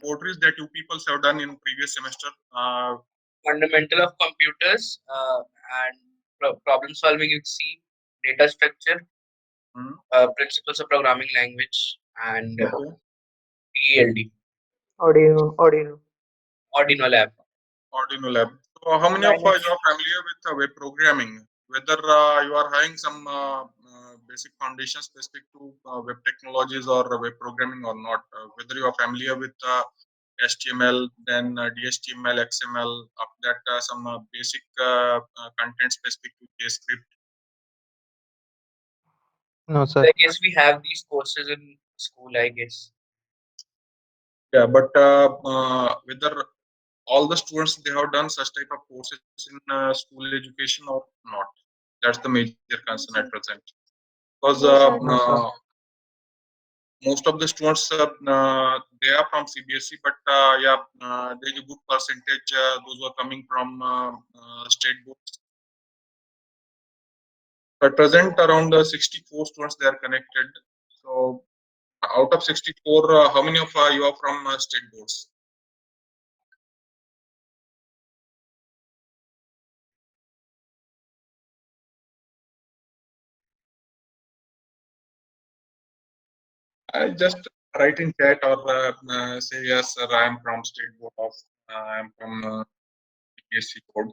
laboratories that you people have done in previous semester? Fundamental of computers and problem solving in C, data structure, Hmm. principles of programming language, and Okay. PELD, Arduino. Arduino Lab. Arduino Lab. So, how many of you Linux. are familiar with web programming? Whether you are having some basic foundation specific to web technologies or web programming or not, whether you are familiar with HTML, then DHTML, XML, up that some basic content specific to JavaScript. No, sir. I guess we have these courses in school, I guess. Yeah, but whether all the students they have done such type of courses in school education or not, that's the major concern at present. Because No, sir. most of the students they are from CBSE, but yeah, there is a good percentage those who are coming from state boards. At present, around 64 students they are connected. So out of 64, how many of you are from state boards? I just write in chat or say yes, sir. I am from state board of. I am from CBSE board.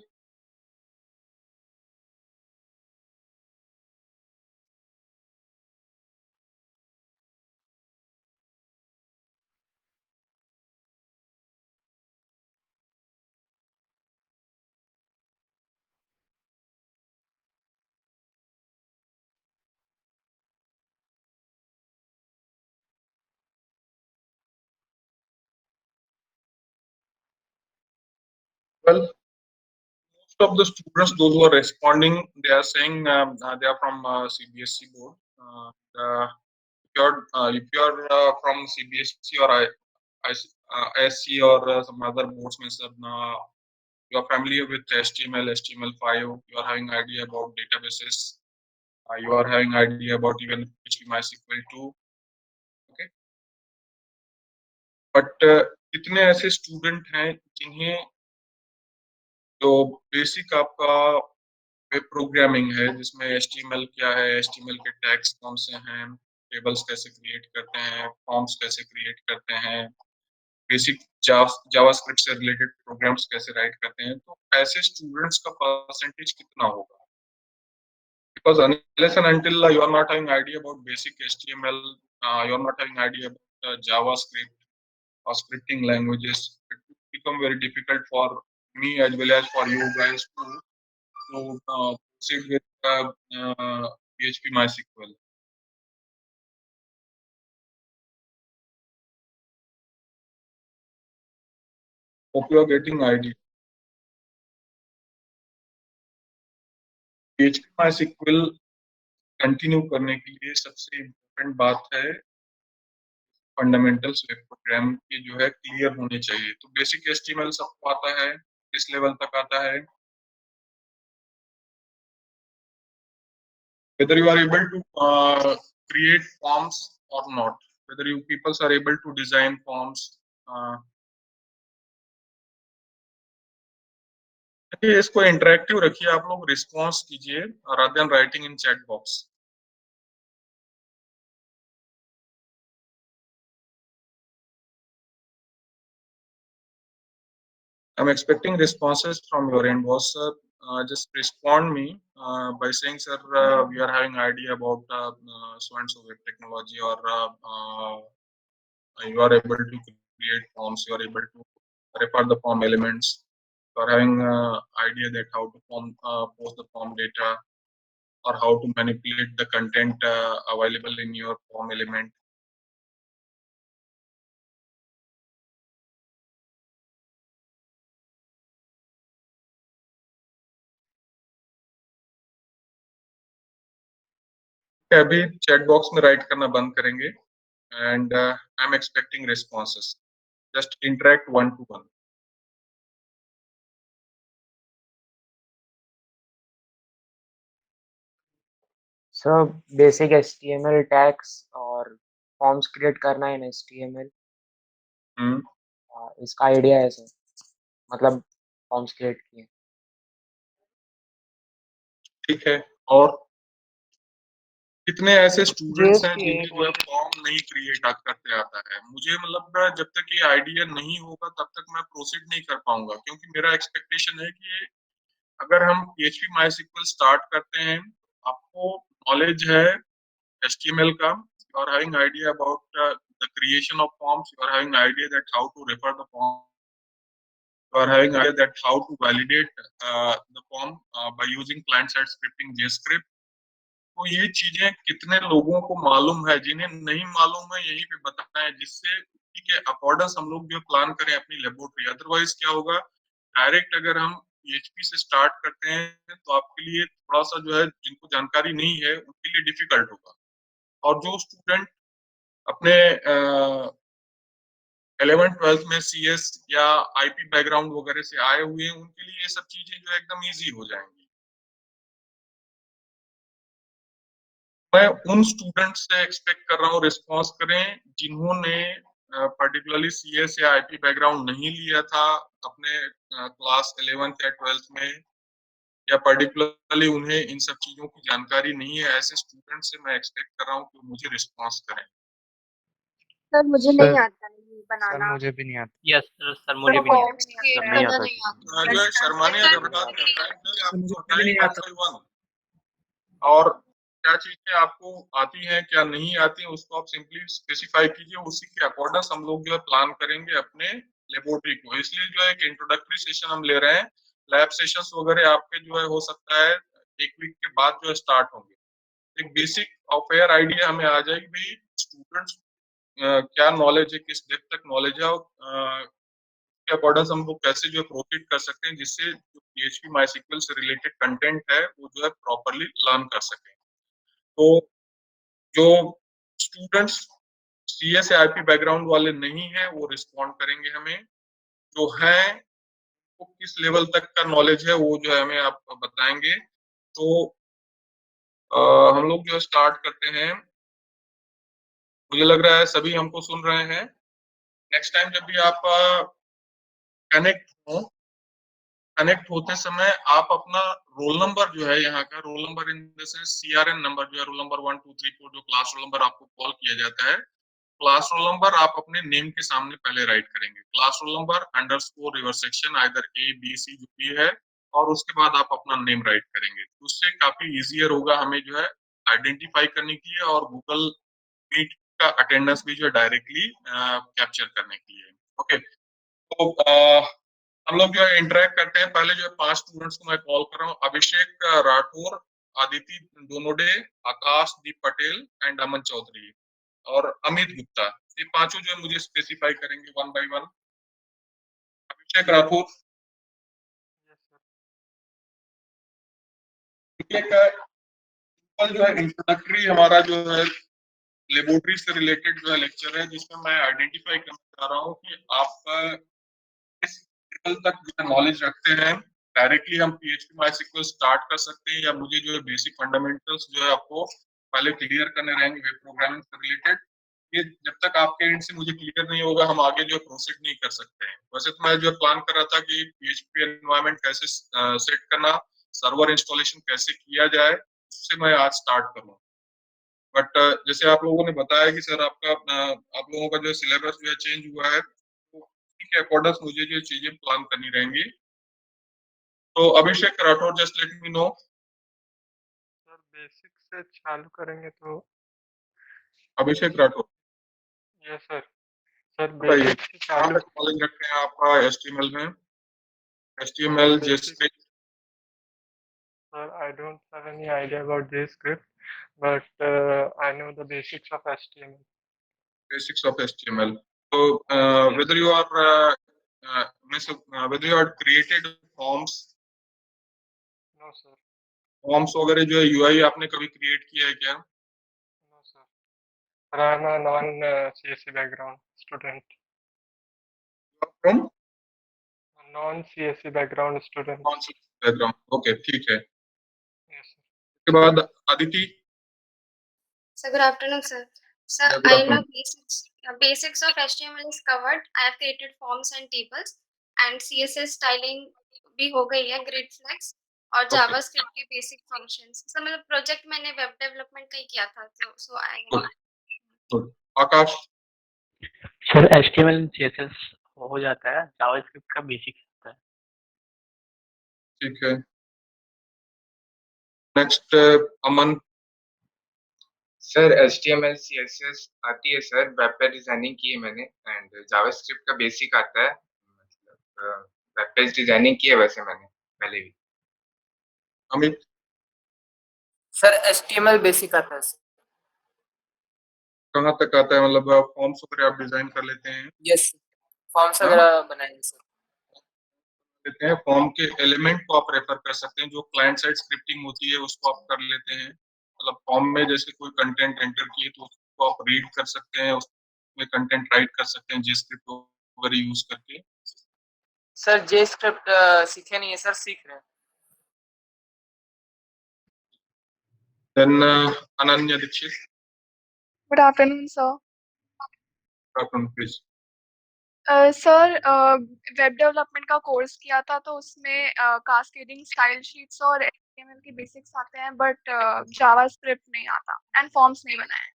Well, most of the students, those who are responding, they are saying they are from CBSE board. If you're from CBSE or SC or some other boards, means you are familiar with HTML, HTML5, you are having idea about databases, you are having idea about even PHP MySQL 2. Okay, but कितने ऐसे student हैं जिन्हें जो basic आपका web programming है जिसमें HTML क्या है, HTML के टैग्स कौन से हैं, टेबल्स कैसे क्रिएट करते हैं, फॉर्म्स कैसे क्रिएट करते हैं, बेसिक जावास्क्रिप्ट से रिलेटेड प्रोग्राम्स कैसे राइट करते हैं, तो ऐसे स्टूडेंट्स का परसेंटेज कितना होगा? Because unless and until you are not having idea about basic HTML, you are not having idea about JavaScript or scripting languages, it will become very difficult for me as well as for you guys to proceed with PHP MySQL. Hope you are getting idea. PHP MySQL continue करने के लिए सबसे important बात है fundamentals web programme की जो है clear होने चाहिए. तो बेसिक HTML सबको आता है, किस लेवल तक आता है? Whether you are able to create forms or not, whether you people are able to design forms. इसको इंटरेक्टिव रखिए, आप लोग रिस्पॉन्स कीजिए rather than writing in chat box. I'm expecting responses from your end, boss, sir. Just respond me by saying, sir, we are having idea about so and so web technology, or you are able to create forms, you are able to refer the form elements, you are having idea that how to post the form data or how to manipulate the content available in your form element. अभी chat box में right करना बंद करेंगे and I'm expecting responses. Just interact one to one. Sir basic HTML tags और forms create करना है इन HTML. इसका idea है सर, मतलब फॉर्म्स क्रिएट किए। ठीक है, और कितने ऐसे स्टूडेंट्स हैं JSP जिन्हें जो है फॉर्म नहीं क्रिएट करते आता है? मुझे मतलब जब तक ये आइडिया नहीं होगा तब तक मैं प्रोसीड नहीं कर पाऊंगा, क्योंकि मेरा एक्सपेक्टेशन है कि अगर हम PHP MySQL स्टार्ट करते हैं, आपको नॉलेज है HTML का, you are having idea about the creation of forms, you are having idea that how to refer the form, you are having idea that how to validate the form by using client-side scripting JavaScript। तो ये चीजें कितने लोगों को मालूम है? जिन्हें नहीं मालूम है यहीं पे बताएं, जिससे उसी के अकॉर्डिंग हम लोग जो प्लान करें अपनी लेबोरेटरी। अदरवाइज क्या होगा, डायरेक्ट अगर हम PHP से स्टार्ट करते हैं तो आपके लिए थोड़ा सा जो है, जिनको जानकारी नहीं है उनके लिए डिफिकल्ट होगा। और जो स्टूडेंट अपने 11th-12th में CS या IP बैकग्राउंड वगैरह से आए हुए हैं, उनके लिए ये सब चीजें जो है एकदम ईजी हो जाएंगी। मैं उन स्टूडेंट से एक्सपेक्ट कर रहा हूँ रिस्पॉन्स करें जिन्होंने पर्टिकुलरली CS या IP बैकग्राउंड नहीं लिया था अपने क्लास 11th या 12th में, या पर्टिकुलरली उन्हें इन सब चीजों की जानकारी नहीं है। ऐसे स्टूडेंट से मैं एक्सपेक्ट कर रहा हूँ कि मुझे रिस्पॉन्स करें। सर मुझे नहीं आता है ये सर बनाना। मुझे भी नहीं आता। यस सर मुझे भी नहीं आता। फॉर्म्स क्रिएट नहीं करना आता नहीं किसी आता। जो है शर्माने नहीं घबराने आता। का टाइम नहीं, आपको मुझे भी बताएं नहीं वन आता। बाय वन, और क्या चीजें आपको आती हैं क्या नहीं आती हैं उसको आप सिंपली स्पेसिफाई कीजिए। उसी के अकॉर्डिंग हम लोग जो है प्लान करेंगे अपने लेबोरेटरी को। इसलिए जो है एक इंट्रोडक्टरी सेशन हम ले रहे हैं। लैब सेशंस वगैरह आपके जो है हो सकता है 1 वीक के बाद जो है स्टार्ट होंगे। एक बेसिक और फेयर आइडिया हमें आ जाएगी भाई स्टूडेंट्स क्या नॉलेज है, किस डेप्थ तक नॉलेज है, और के अकॉर्डिंग हम लोग कैसे जो है प्रोसीड कर सकते हैं, जिससे जो PHP MySQL से रिलेटेड कंटेंट है वो जो है प्रॉपरली लर्न कर सकें। तो जो स्टूडेंट्स CS या IP बैकग्राउंड वाले नहीं है वो रिस्पॉन्ड करेंगे हमें, जो है वो किस लेवल तक का नॉलेज है वो जो है हमें आप बताएंगे। तो हम लोग जो स्टार्ट करते हैं, मुझे लग रहा है सभी हमको सुन रहे हैं। नेक्स्ट टाइम जब भी आप कनेक्ट होते समय आप अपना रोल नंबर जो है, यहाँ का roll number in the sense CRN number जो है, रोल नंबर 1 2 3 4 जो क्लास रोल नंबर आपको कॉल किया जाता है, क्लास रोल नंबर आप अपने नेम के सामने पहले राइट करेंगे। Class roll number underscore reverse section either ABC जो भी है, और उसके बाद आप अपना नेम राइट करेंगे। उससे काफी इजियर होगा हमें जो है आइडेंटिफाई करने के लिए, और गूगल मीट का अटेंडेंस भी जो है डायरेक्टली कैप्चर करने के लिए। ओके, तो हम लोग जो है इंटरेक्ट करते हैं। पहले जो है 5 स्टूडेंट्स को मैं कॉल कर रहा हूँ। अभिषेक राठौर, आदिति दोनोडे, आकाश दीप पटेल एंड अमन चौधरी और अमित गुप्ता। ये पांचों जो है मुझे स्पेसिफाई करेंगे वन बाय वन। अभिषेक राठौर, जो है इंट्रोडक्टरी हमारा जो है लेबोरेटरी से रिलेटेड जो है लेक्चर है, जिसमें मैं आइडेंटिफाई करना चाह रहा हूँ कि आप किस लेवल तक जो है नॉलेज रखते हैं। डायरेक्टली हम PHP MySQL स्टार्ट कर सकते हैं, या मुझे जो है बेसिक फंडामेंटल्स जो है आपको पहले क्लियर करने रहेंगे वेब प्रोग्रामिंग से रिलेटेड। ये जब तक आपके एंड से मुझे क्लियर नहीं होगा हम आगे जो है प्रोसीड नहीं कर सकते हैं। वैसे तो मैं जो प्लान कर रहा था कि PHP एनवायरनमेंट कैसे सेट करना, सर्वर इंस्टॉलेशन कैसे किया जाए, उससे मैं आज स्टार्ट करूँ। बट जैसे आप लोगों ने बताया कि सर आपका आप लोगों का जो सिलेबस जो है चेंज हुआ है, तो उसी के अकॉर्डिंग मुझे जो चीजें प्लान करनी रहेंगी। तो Abhishek Rathore, just let me know. Sir basic से चालू करेंगे तो Abhishek Rathore, yes sir. Sir बताइए बेसिक से कहाँ चालू। तक नॉलेज रखते हैं आपका HTML में? HTML JavaScript? Sir, I don't have any idea about this script, but I know the basics of HTML. Basics of HTML. So whether you are whether you are created forms No sir, वगैरह जो है UI आपने कभी create किया है क्या? no sir. But I'm a non-CSE background student. From Non-CSE background student. Background, okay ठीक है। Yes sir. उसके बाद Aditi. Sir, good afternoon, sir. Sir, Yeah, good I know afternoon. basics of HTML is covered. I have created forms and tables, and CSS styling भी हो गई है, grid flags और Okay. JavaScript के basic functions. So मतलब project मैंने web development का ही किया था, so I Good. Good. Akash, sir HTML and CSS हो जाता है, जावास्क्रिप्ट का बेसिक होता है। ठीक है। नेक्स्ट अमन। सर HTML CSS आती है सर, वेब पेज डिजाइनिंग की है मैंने, एंड जावास्क्रिप्ट का बेसिक आता है, मतलब वेब पेज डिजाइनिंग की है वैसे मैंने पहले भी। अमित, सर HTML बेसिक आता है सर। कहाँ तक आता है? मतलब फॉर्म्स वगैरह आप डिजाइन कर लेते हैं? यस, फॉर्म्स हाँ? वगैरह बनाएंगे सर। लेते हैं, फॉर्म के एलिमेंट को आप रेफर कर सकते हैं, जो क्लाइंट साइड स्क्रिप्टिंग होती है उसको आप कर लेते हैं। मतलब फॉर्म में जैसे कोई कंटेंट एंटर किए तो उसको आप रीड कर सकते हैं, उसमें कंटेंट राइट कर सकते हैं जेस्क्रिप्ट वगैरह यूज करके। सर जे स्क्रिप्ट सीखे नहीं है सर, सीख रहे हैं। Then Ananya Dikshit, Good afternoon, sir. Please. Sir web development का कोर्स किया था, तो उसमें कास्केडिंग स्टाइल शीट्स और HTML के बेसिक्स आते हैं, बट जावास्क्रिप्ट नहीं आता एंड फॉर्म्स नहीं बनाए।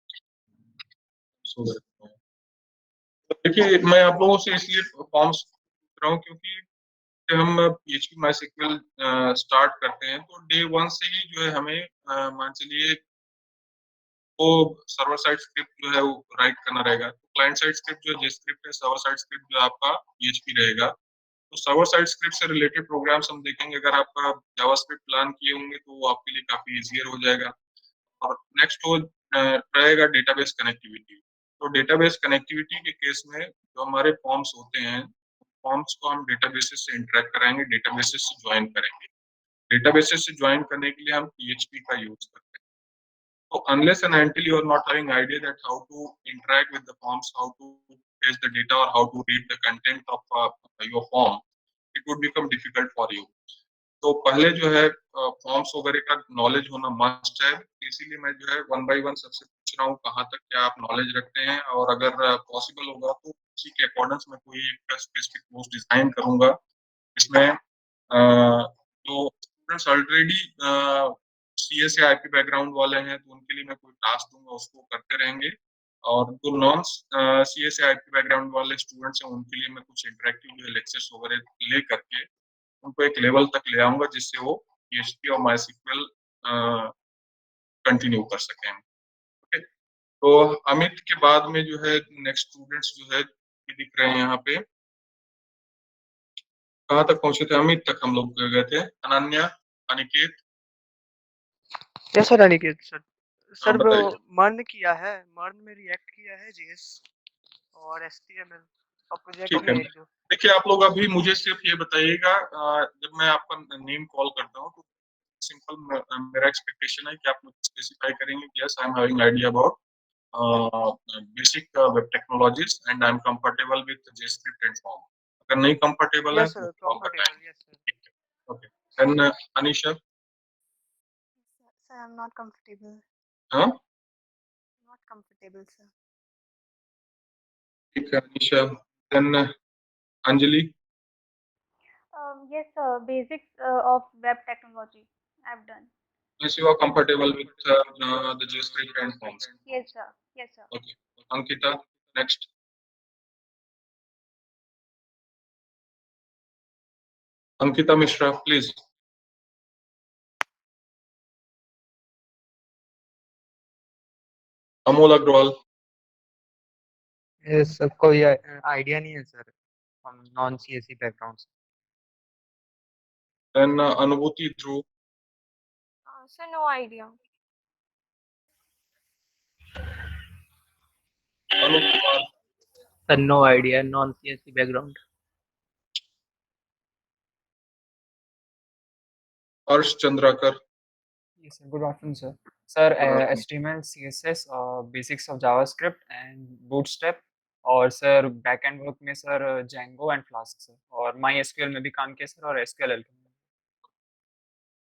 देखिए, मैं आप लोगों से इसलिए फॉर्म्स पूछ रहा हूँ क्योंकि जब हम PHP MySQL स्टार्ट करते हैं तो डे 1 से ही जो है हमें मान चलिए वो सर्वर साइड स्क्रिप्ट जो है वो राइट करना रहेगा। तो क्लाइंट साइड स्क्रिप्ट जो जेस्क्रिप्ट है, सर्वर साइड स्क्रिप्ट जो आपका PHP रहेगा। तो सर्वर साइड स्क्रिप्ट से रिलेटेड प्रोग्राम्स हम देखेंगे, अगर आपका जावास्क्रिप्ट प्लान किए होंगे तो वो आपके लिए काफी इजियर हो जाएगा। और नेक्स्ट वो रहेगा डेटाबेस कनेक्टिविटी। तो डेटाबेस कनेक्टिविटी के केस में जो हमारे फॉर्म्स होते हैं, फॉर्म्स को हम डेटाबेसेस से इंटरेक्ट कराएंगे, डेटाबेसेस से ज्वाइन करेंगे। डेटाबेसेस से ज्वाइन करने के लिए हम PHP का यूज करते हैं। So unless and until you are not having idea that how to interact with the forms, how to fetch the data or how to read the content of your form, it would become difficult for you. तो पहले जो है forms वगैरह का knowledge होना must है। इसीलिए मैं जो है वन बाय वन सबसे पूछ रहा हूँ कहाँ तक क्या आप नॉलेज रखते हैं, और अगर पॉसिबल होगा तो उसी के अकॉर्डिंग मैं कोई एक स्पेसिफिक कोर्स डिजाइन करूंगा इसमें जो स्टूडेंट्स ऑलरेडी CS या IP बैकग्राउंड वाले हैं तो उनके लिए मैं कोई टास्क दूंगा, उसको करते रहेंगे। और जो नॉन CS या IP बैकग्राउंड वाले स्टूडेंट्स हैं उनके लिए मैं कुछ इंटरेक्टिव लेक्चर्स वगैरह ले करके उनको एक लेवल तक ले आऊंगा जिससे वो PHP और MySQL कंटिन्यू कर सकें। ओके, तो अमित के बाद में जो है नेक्स्ट स्टूडेंट्स जो है दिख रहे हैं यहाँ पे। कहाँ तक पहुंचे थे? अमित तक हम लोग गए थे। Ananya, Aniket. Yes sir Aniket sir. Sir वो बताइए। मर्न किया है, मर्न में रिएक्ट किया है JS और HTML और प्रोजेक्ट ठीक है, में एक दो। देखिए आप लोग अभी मुझे सिर्फ ये बताइएगा, जब मैं आपका नेम कॉल करता हूँ तो सिंपल मेरा एक्सपेक्टेशन है कि आप मुझे स्पेसिफाई करेंगे कि yes I am having idea about basic web technologies and I am comfortable with JScript and form. अगर नहीं कंफर्टेबल है यस तो सर, फॉर्म कंफर्टेबल। बताएंगे। Yes sir. ठीक है, okay. Then Anisha. Sir, I'm not comfortable. हाँ, Not comfortable, sir. ठीक है Anisha. Then Anjali. Yes, sir. Basics of web technology I've done. Yes, you are comfortable with the JavaScript and forms. Yes, sir. Yes, sir. Okay. Ankita, next. Ankita Mishra, please. Amol Agrawal. Sir कोई idea नहीं है sir, हम non CSE background से। Then Anubhuti Dhruv. Sir, no idea. Anup Kumar. Sir, no idea. Non-CSE background. Harsh Chandrakar. Yes, sir. Good afternoon, sir. Sir, Good afternoon. HTML, CSS, basics of JavaScript and Bootstrap, और sir backend work में sir Django and Flask sir, और MySQL में भी काम किया sir, और SQL।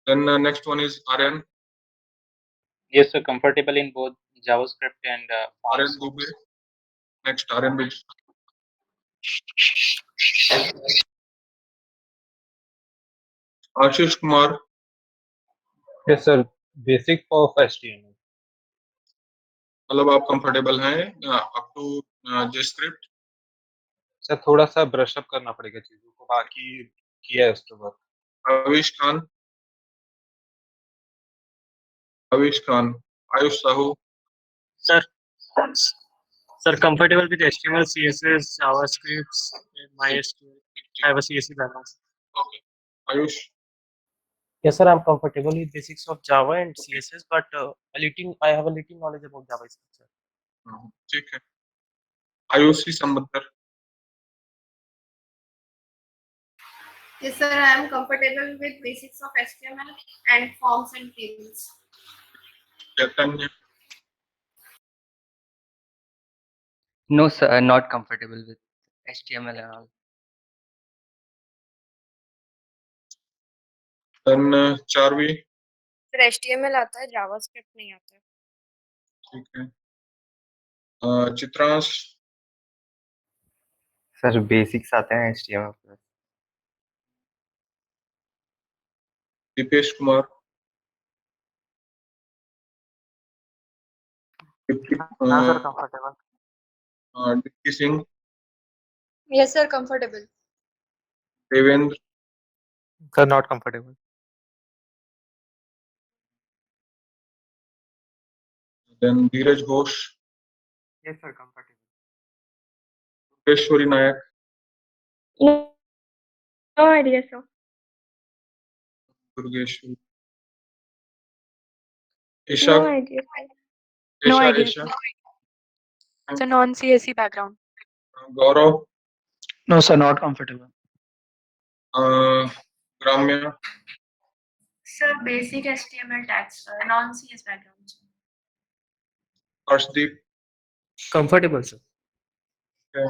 Then next one is Aryan. Yes, sir. Comfortable in both JavaScript and Aryan forms. Dubey. Next, RNB. Ashish Kumar. Yes, sir. Basic of HTML. मतलब आप comfortable हैं up to JavaScript? Sir थोड़ा सा brush up करना पड़ेगा चीजों को, बाकी किया है उसके बाद। Ayush Khan. Ayush Khan. Ayush Sahu. Sir, sir, comfortable with HTML, CSS, JavaScript, and MySQL. I have a CSE background. Okay. Ayush. Yes, sir, I'm comfortable with basics of Java and CSS, but I have a little knowledge about JavaScript, sir. ठीक है. Ayushi संबंतर. Yes, sir, I am comfortable with basics of HTML and forms and tables. Chaitanya. No, sir, I'm not comfortable with HTML at all. Then चारवी. Sir HTML आता है, JavaScript नहीं आता है. ठीक है. Chitransh. Sir basics आते हैं HTML पर. दीपेश कुमार. हाँ sir comfortable. Dipti Singh. Yes, sir, comfortable. Devendra. Sir, not comfortable. Then Dheeraj Ghosh. Yes, sir, comfortable. Yogeshwari Nayak. No idea, sir. Durgeshwari. No Isha. idea. No Isha. idea. Isha. So non-CSE background. Gaurav. No, sir, not comfortable. ग्राम्य. Sir, basic HTML tags, non-CS background. Harshdeep. Comfortable, sir. Okay.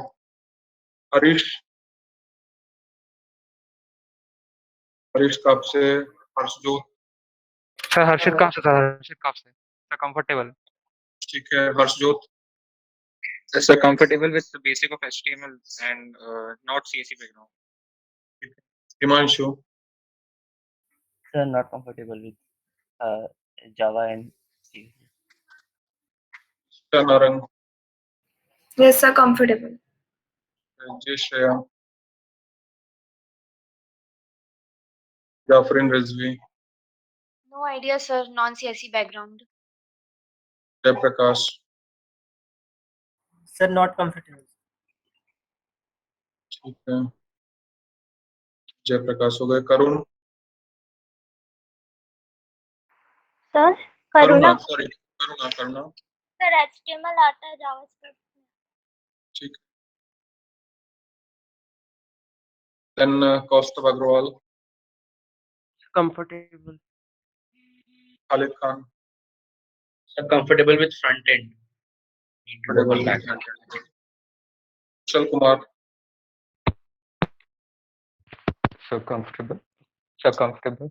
Harish. Harish कब से? हर्षजोत. Sir हर्षित कहाँ से? Sir हर्षित कब से? Sir comfortable. ठीक है. हर्षजोत. Yes, sir, comfortable with the basic of HTML and not CSE background. Himanshu. Sir, not comfortable with Java and CSS. Narang. Yes, sir, comfortable. जय Shreya. जाफरीन Rizvi. No idea, sir, non-CSE background. Jayaprakash. Sir, not comfortable. ठीक है. जयप्रकाश हो गए. करुण. Sir करुणा. करुणा. Sorry. करुणा. Sir HTML आता है, JavaScript. ठीक. Then Kaustubh Agarwal. Comfortable. Khalid Khan. So comfortable with front end. Comfortable back. Kusal Kumar. So comfortable. So comfortable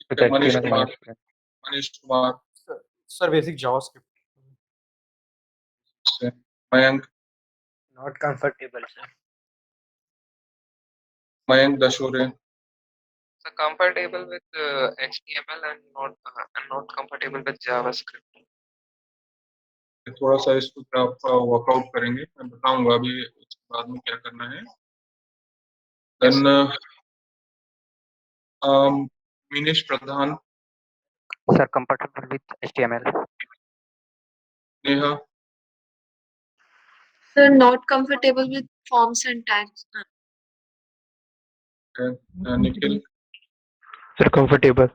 with Manish HTML. Kumar. Manish Kumar. Sir, basic JavaScript. Mayank. Not comfortable, sir. Mayank Dashore. So comfortable with HTML and not comfortable with JavaScript. थोड़ा सा इसको आप workout करेंगे. मैं बताऊंगा अभी इसके बाद में क्या करना है. Then Minesh Pradhan. Sir comfortable with HTML. Neha. Sir, not comfortable with forms and tags. Nikhil. Sir comfortable.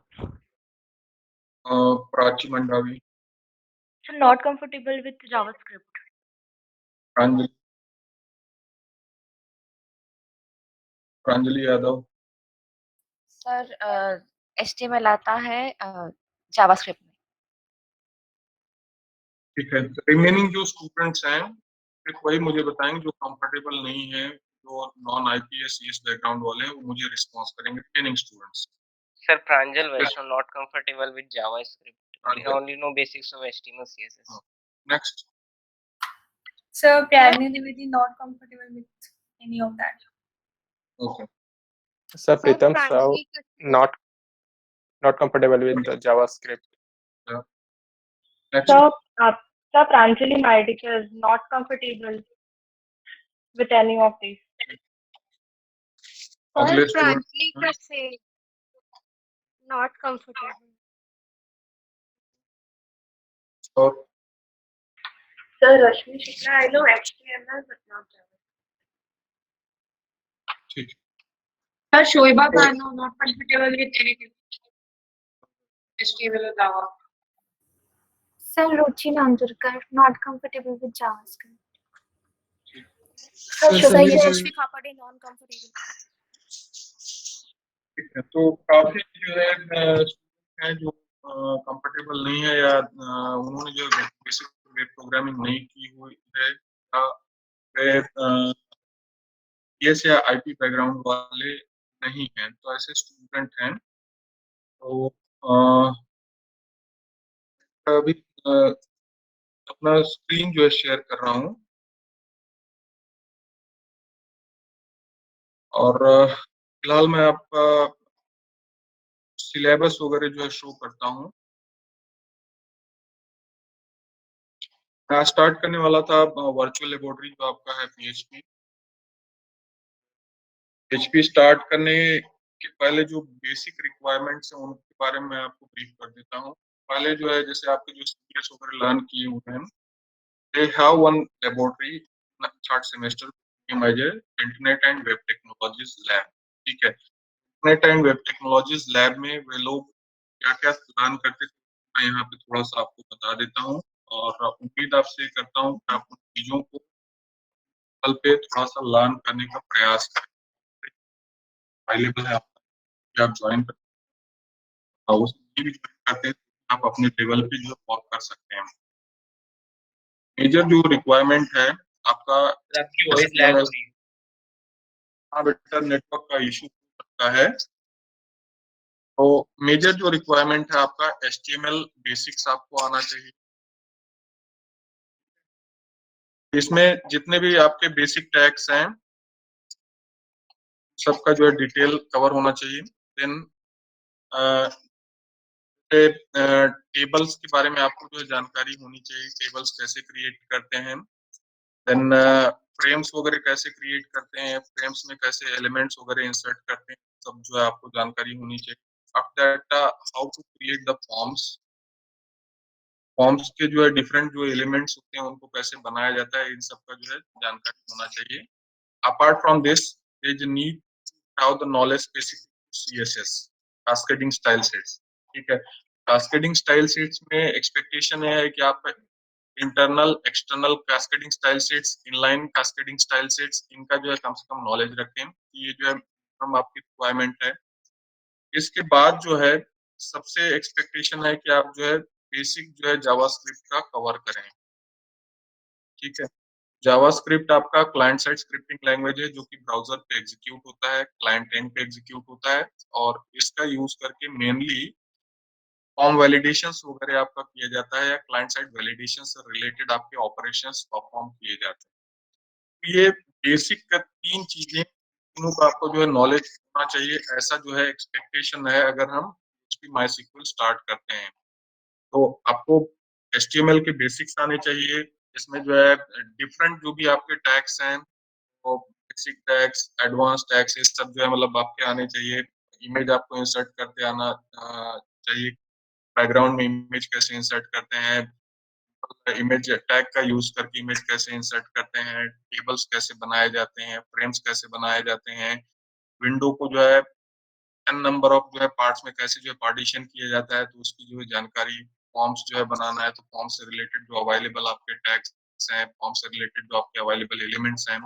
Prachi Mandavi. So not comfortable with JavaScript. Pranjali. Pranjali Yadav. Sir, HTML आता है, JavaScript में. ठीक है. रिमेनिंग जो स्टूडेंट्स हैं सिर्फ वही मुझे बताएंगे जो कंफर्टेबल नहीं है, जो नॉन IPS CS बैकग्राउंड वाले हैं, वो मुझे रिस्पॉन्स करेंगे. Remaining students. Sir, Pranjal Vaishnav, not comfortable with JavaScript. I only know basics of HTML, CSS. Next. Sir, Pragni Nivedi not comfortable with any of that. Okay. Sir, Sir, Pritam Rao Pranjali not comfortable with the JavaScript. Yeah. Next. Sir, Sir Pranjali Maidik is not comfortable with any of these. Sir, अगले student Pranjali Kase not comfortable. और Sir, Rashmi Shukla, I know HTML but not Java. ठीक Sir, Shoiba Bano not comfortable with anything. HTML or Java. Sir, Ruchi Nandurkar not comfortable with JavaScript. Sir, Sir, Sandeep Yashashvi Khapade non comfortable. ठीक है, तो काफी जो है हैं जो comfortable नहीं है या उन्होंने जो बेसिक वेब प्रोग्रामिंग नहीं की हुई है या वे CS या IT बैकग्राउंड वाले नहीं हैं, तो ऐसे स्टूडेंट हैं। तो अभी अपना स्क्रीन जो है शेयर कर रहा हूँ और फिलहाल मैं आपका सिलेबस वगैरह जो है शो करता हूँ। मैं स्टार्ट करने वाला था वर्चुअल लेबोरेटरी जो आपका है PHP स्टार्ट करने के पहले जो बेसिक रिक्वायरमेंट्स हैं उनके बारे में मैं आपको ब्रीफ कर देता हूँ। पहले जो है जैसे आपके जो सीनियर्स वगैरह लर्न किए हुए हैं, they have one laboratory third semester major internet and web technologies lab. ठीक है, internet and web technologies lab में वे लोग क्या क्या लर्न करते थे मैं यहाँ पे थोड़ा सा आपको बता देता हूँ और उम्मीद आपसे करता हूँ कि आप उन चीजों को कल पे थोड़ा सा लर्न करने का प्रयास करें। अवेलेबल है आप ज्वाइन कर उस भी करते हैं, आप अपने लेवल पे जो वर्क कर सकते हैं। मेजर जो रिक्वायरमेंट है आपका, आपकी वॉइस लैग हो रही है। हाँ बेटा, नेटवर्क का इशू सकता है। तो मेजर जो रिक्वायरमेंट है आपका HTML बेसिक्स आपको आना चाहिए। इसमें जितने भी आपके बेसिक टैग्स हैं सबका जो है डिटेल कवर होना चाहिए। देन टेबल्स के बारे में आपको जो है जानकारी होनी चाहिए, टेबल्स कैसे क्रिएट करते हैं। देन फ्रेम्स वगैरह कैसे क्रिएट करते हैं, फ्रेम्स में कैसे एलिमेंट्स वगैरह इंसर्ट करते हैं, सब जो है आपको जानकारी होनी चाहिए। After that how to create the forms, forms के जो है डिफरेंट जो एलिमेंट्स होते हैं उनको कैसे बनाया जाता है, इन सब का जो है जानकारी होना चाहिए। Apart from this there is need to have the knowledge specific CSS cascading style sets. ठीक है, कास्केडिंग स्टाइल सेट्स में एक्सपेक्टेशन है कि आप internal external cascading style sets, inline cascading style sets, इनका जो है कम से कम नॉलेज रखें। ये जो है हम आपकी रिक्वायरमेंट है। इसके बाद जो है सबसे एक्सपेक्टेशन है कि आप जो है बेसिक जो है जावास्क्रिप्ट का कवर करें। ठीक है, जावास्क्रिप्ट आपका क्लाइंट साइड स्क्रिप्टिंग लैंग्वेज है जो कि ब्राउजर पे एग्जीक्यूट होता है, क्लाइंट एंड पे एग्जीक्यूट होता है और इसका यूज करके मेनली फॉर्म वैलिडेशंस वगैरह आपका किया जाता है या क्लाइंट साइड वैलिडेशन से रिलेटेड आपके ऑपरेशंस परफॉर्म किए जाते हैं। ये बेसिक तीन चीजें, तीनों का आपको जो है नॉलेज होना चाहिए, ऐसा जो है एक्सपेक्टेशन है अगर हम MySQL स्टार्ट करते हैं। तो आपको HTML के बेसिक्स आने चाहिए। इसमें जो है डिफरेंट जो भी आपके टैग्स हैं वो बेसिक टैग्स, एडवांस टैग्स, ये सब जो है मतलब आपके आने चाहिए। इमेज आपको इंसर्ट करते आना चाहिए, बैकग्राउंड में इमेज कैसे इंसर्ट करते हैं, इमेज टैग का यूज करके इमेज कैसे इंसर्ट करते हैं, टेबल्स कैसे बनाए जाते हैं, फ्रेम्स कैसे बनाए जाते हैं, विंडो को जो है n नंबर ऑफ जो है पार्ट्स में कैसे जो है पार्टीशन किया जाता है, तो उसकी जो है जानकारी। फॉर्म्स जो है बनाना है तो फॉर्म से रिलेटेड जो अवेलेबल आपके टैग्स हैं, फॉर्म से रिलेटेड जो आपके अवेलेबल एलिमेंट्स हैं,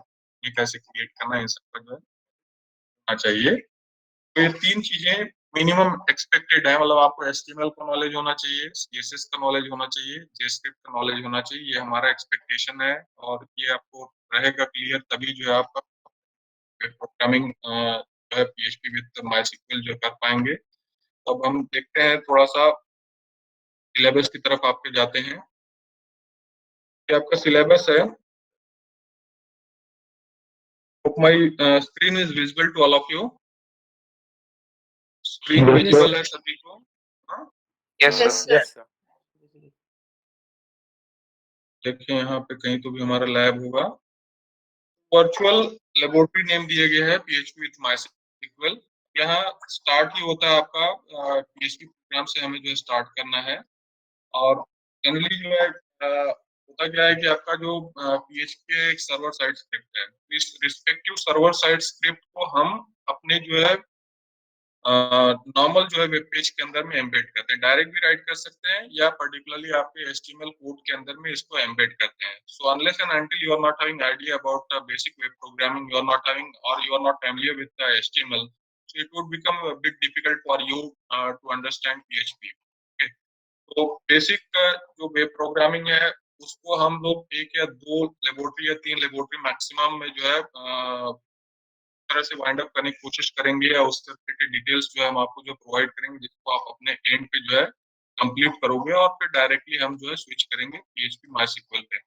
ये कैसे क्रिएट करना है, इन सब का जो है होना चाहिए। तो ये तीन चीजें मिनिमम एक्सपेक्टेड है, मतलब आपको HTML का नॉलेज होना चाहिए, CSS का नॉलेज होना चाहिए, JavaScript का नॉलेज होना चाहिए, ये हमारा एक्सपेक्टेशन है और ये आपको रहेगा क्लियर तभी जो है आपका प्रोग्रामिंग जो है PHP विद MySQL जो कर पाएंगे। तो अब हम देखते हैं थोड़ा सा सिलेबस की तरफ आपके जाते हैं। ये आपका सिलेबस है, Hope my screen is visible to all of you. Screen Yes, visible sir. है सभी को? हाँ? Yes, sir. Yes, sir. देखिए यहाँ पे कहीं तो भी हमारा लैब होगा। वर्चुअल लेबोरेटरी नेम दिए गए हैं PHP विथ MySQL। यहाँ स्टार्ट ही होता है आपका PHP प्रोग्राम से हमें जो है स्टार्ट करना है। और जनरली जो है होता क्या है कि आपका जो PHP एक सर्वर साइड स्क्रिप्ट है, इस रिस्पेक्टिव सर्वर साइड स्क्रिप्ट को हम अपने जो है नॉर्मल जो है वेब पेज के अंदर में एम्बेड करते हैं। डायरेक्ट भी राइट कर सकते हैं या पर्टिकुलरली आपके HTML कोड के अंदर में इसको एम्बेड करते हैं। So unless and until you are not having idea about basic web programming, you are not having और you are not familiar with the HTML, so it would become a bit difficult for you to understand PHP। Okay? तो basic जो web programming है उसको हम लोग 1 या 2 laboratory या 3 laboratory maximum में जो है तरह से वाइंड अप करने की कोशिश करेंगे या उससे रिलेटेड डिटेल्स जो है हम आपको जो प्रोवाइड करेंगे, जिसको आप अपने एंड पे जो है कंप्लीट करोगे और फिर डायरेक्टली हम जो है स्विच करेंगे PHP MySQL पे।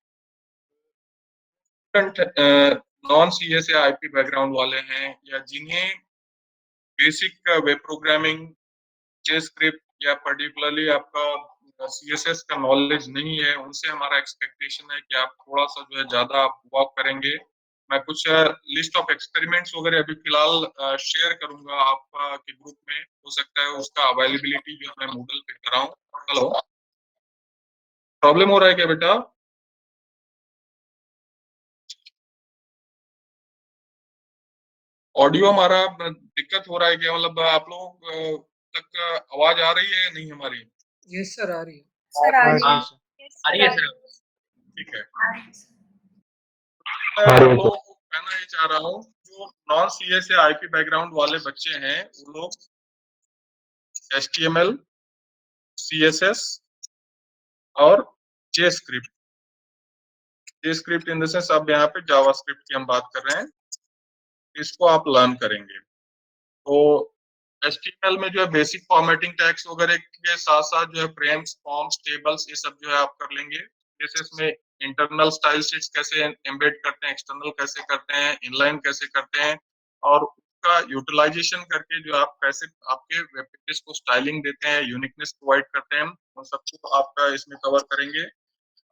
नॉन CS या IP बैकग्राउंड वाले हैं या जिन्हें बेसिक वेब प्रोग्रामिंग, जेस्क्रिप्ट या पर्टिकुलरली आपका CSS का नॉलेज नहीं है, उनसे हमारा एक्सपेक्टेशन है कि आप थोड़ा सा जो है ज़्यादा आप वर्क करेंगे। मैं कुछ लिस्ट ऑफ एक्सपेरिमेंट्स वगैरह अभी फिलहाल शेयर करूंगा आपके ग्रुप में, हो सकता है उसका अवेलेबिलिटी जो मैं मूडल पे कराऊं। हेलो, प्रॉब्लम हो रहा है क्या बेटा? ऑडियो हमारा दिक्कत हो रहा है क्या? मतलब आप लोग तक आवाज आ रही है या नहीं हमारी? यस सर, आ रही है। सर आ रही है। आ रही है सर। ठीक है। आ मैं रही आप है, लोगों को कहना ये चाह रहा हूँ, जो नॉन CS या IP बैकग्राउंड वाले बच्चे हैं वो लोग HTML, CSS और जेस्क्रिप्ट, जेस्क्रिप्ट इन द सेंस अब यहाँ पे जावास्क्रिप्ट की हम बात कर रहे हैं, इसको आप लर्न करेंगे। तो HTML में जो है बेसिक फॉर्मेटिंग टैग्स वगैरह के साथ साथ जो है फ्रेम्स, फॉर्म्स, टेबल्स, ये सब जो है आप कर लेंगे। जैसे इसमें इंटरनल स्टाइल शीट्स कैसे एम्बेड करते हैं, एक्सटर्नल कैसे करते हैं, इनलाइन कैसे करते हैं और उसका यूटिलाइजेशन करके जो आप कैसे आपके वेब पेजेस को स्टाइलिंग देते हैं, यूनिकनेस प्रोवाइड करते हैं, उन सबको आपका इसमें कवर करेंगे।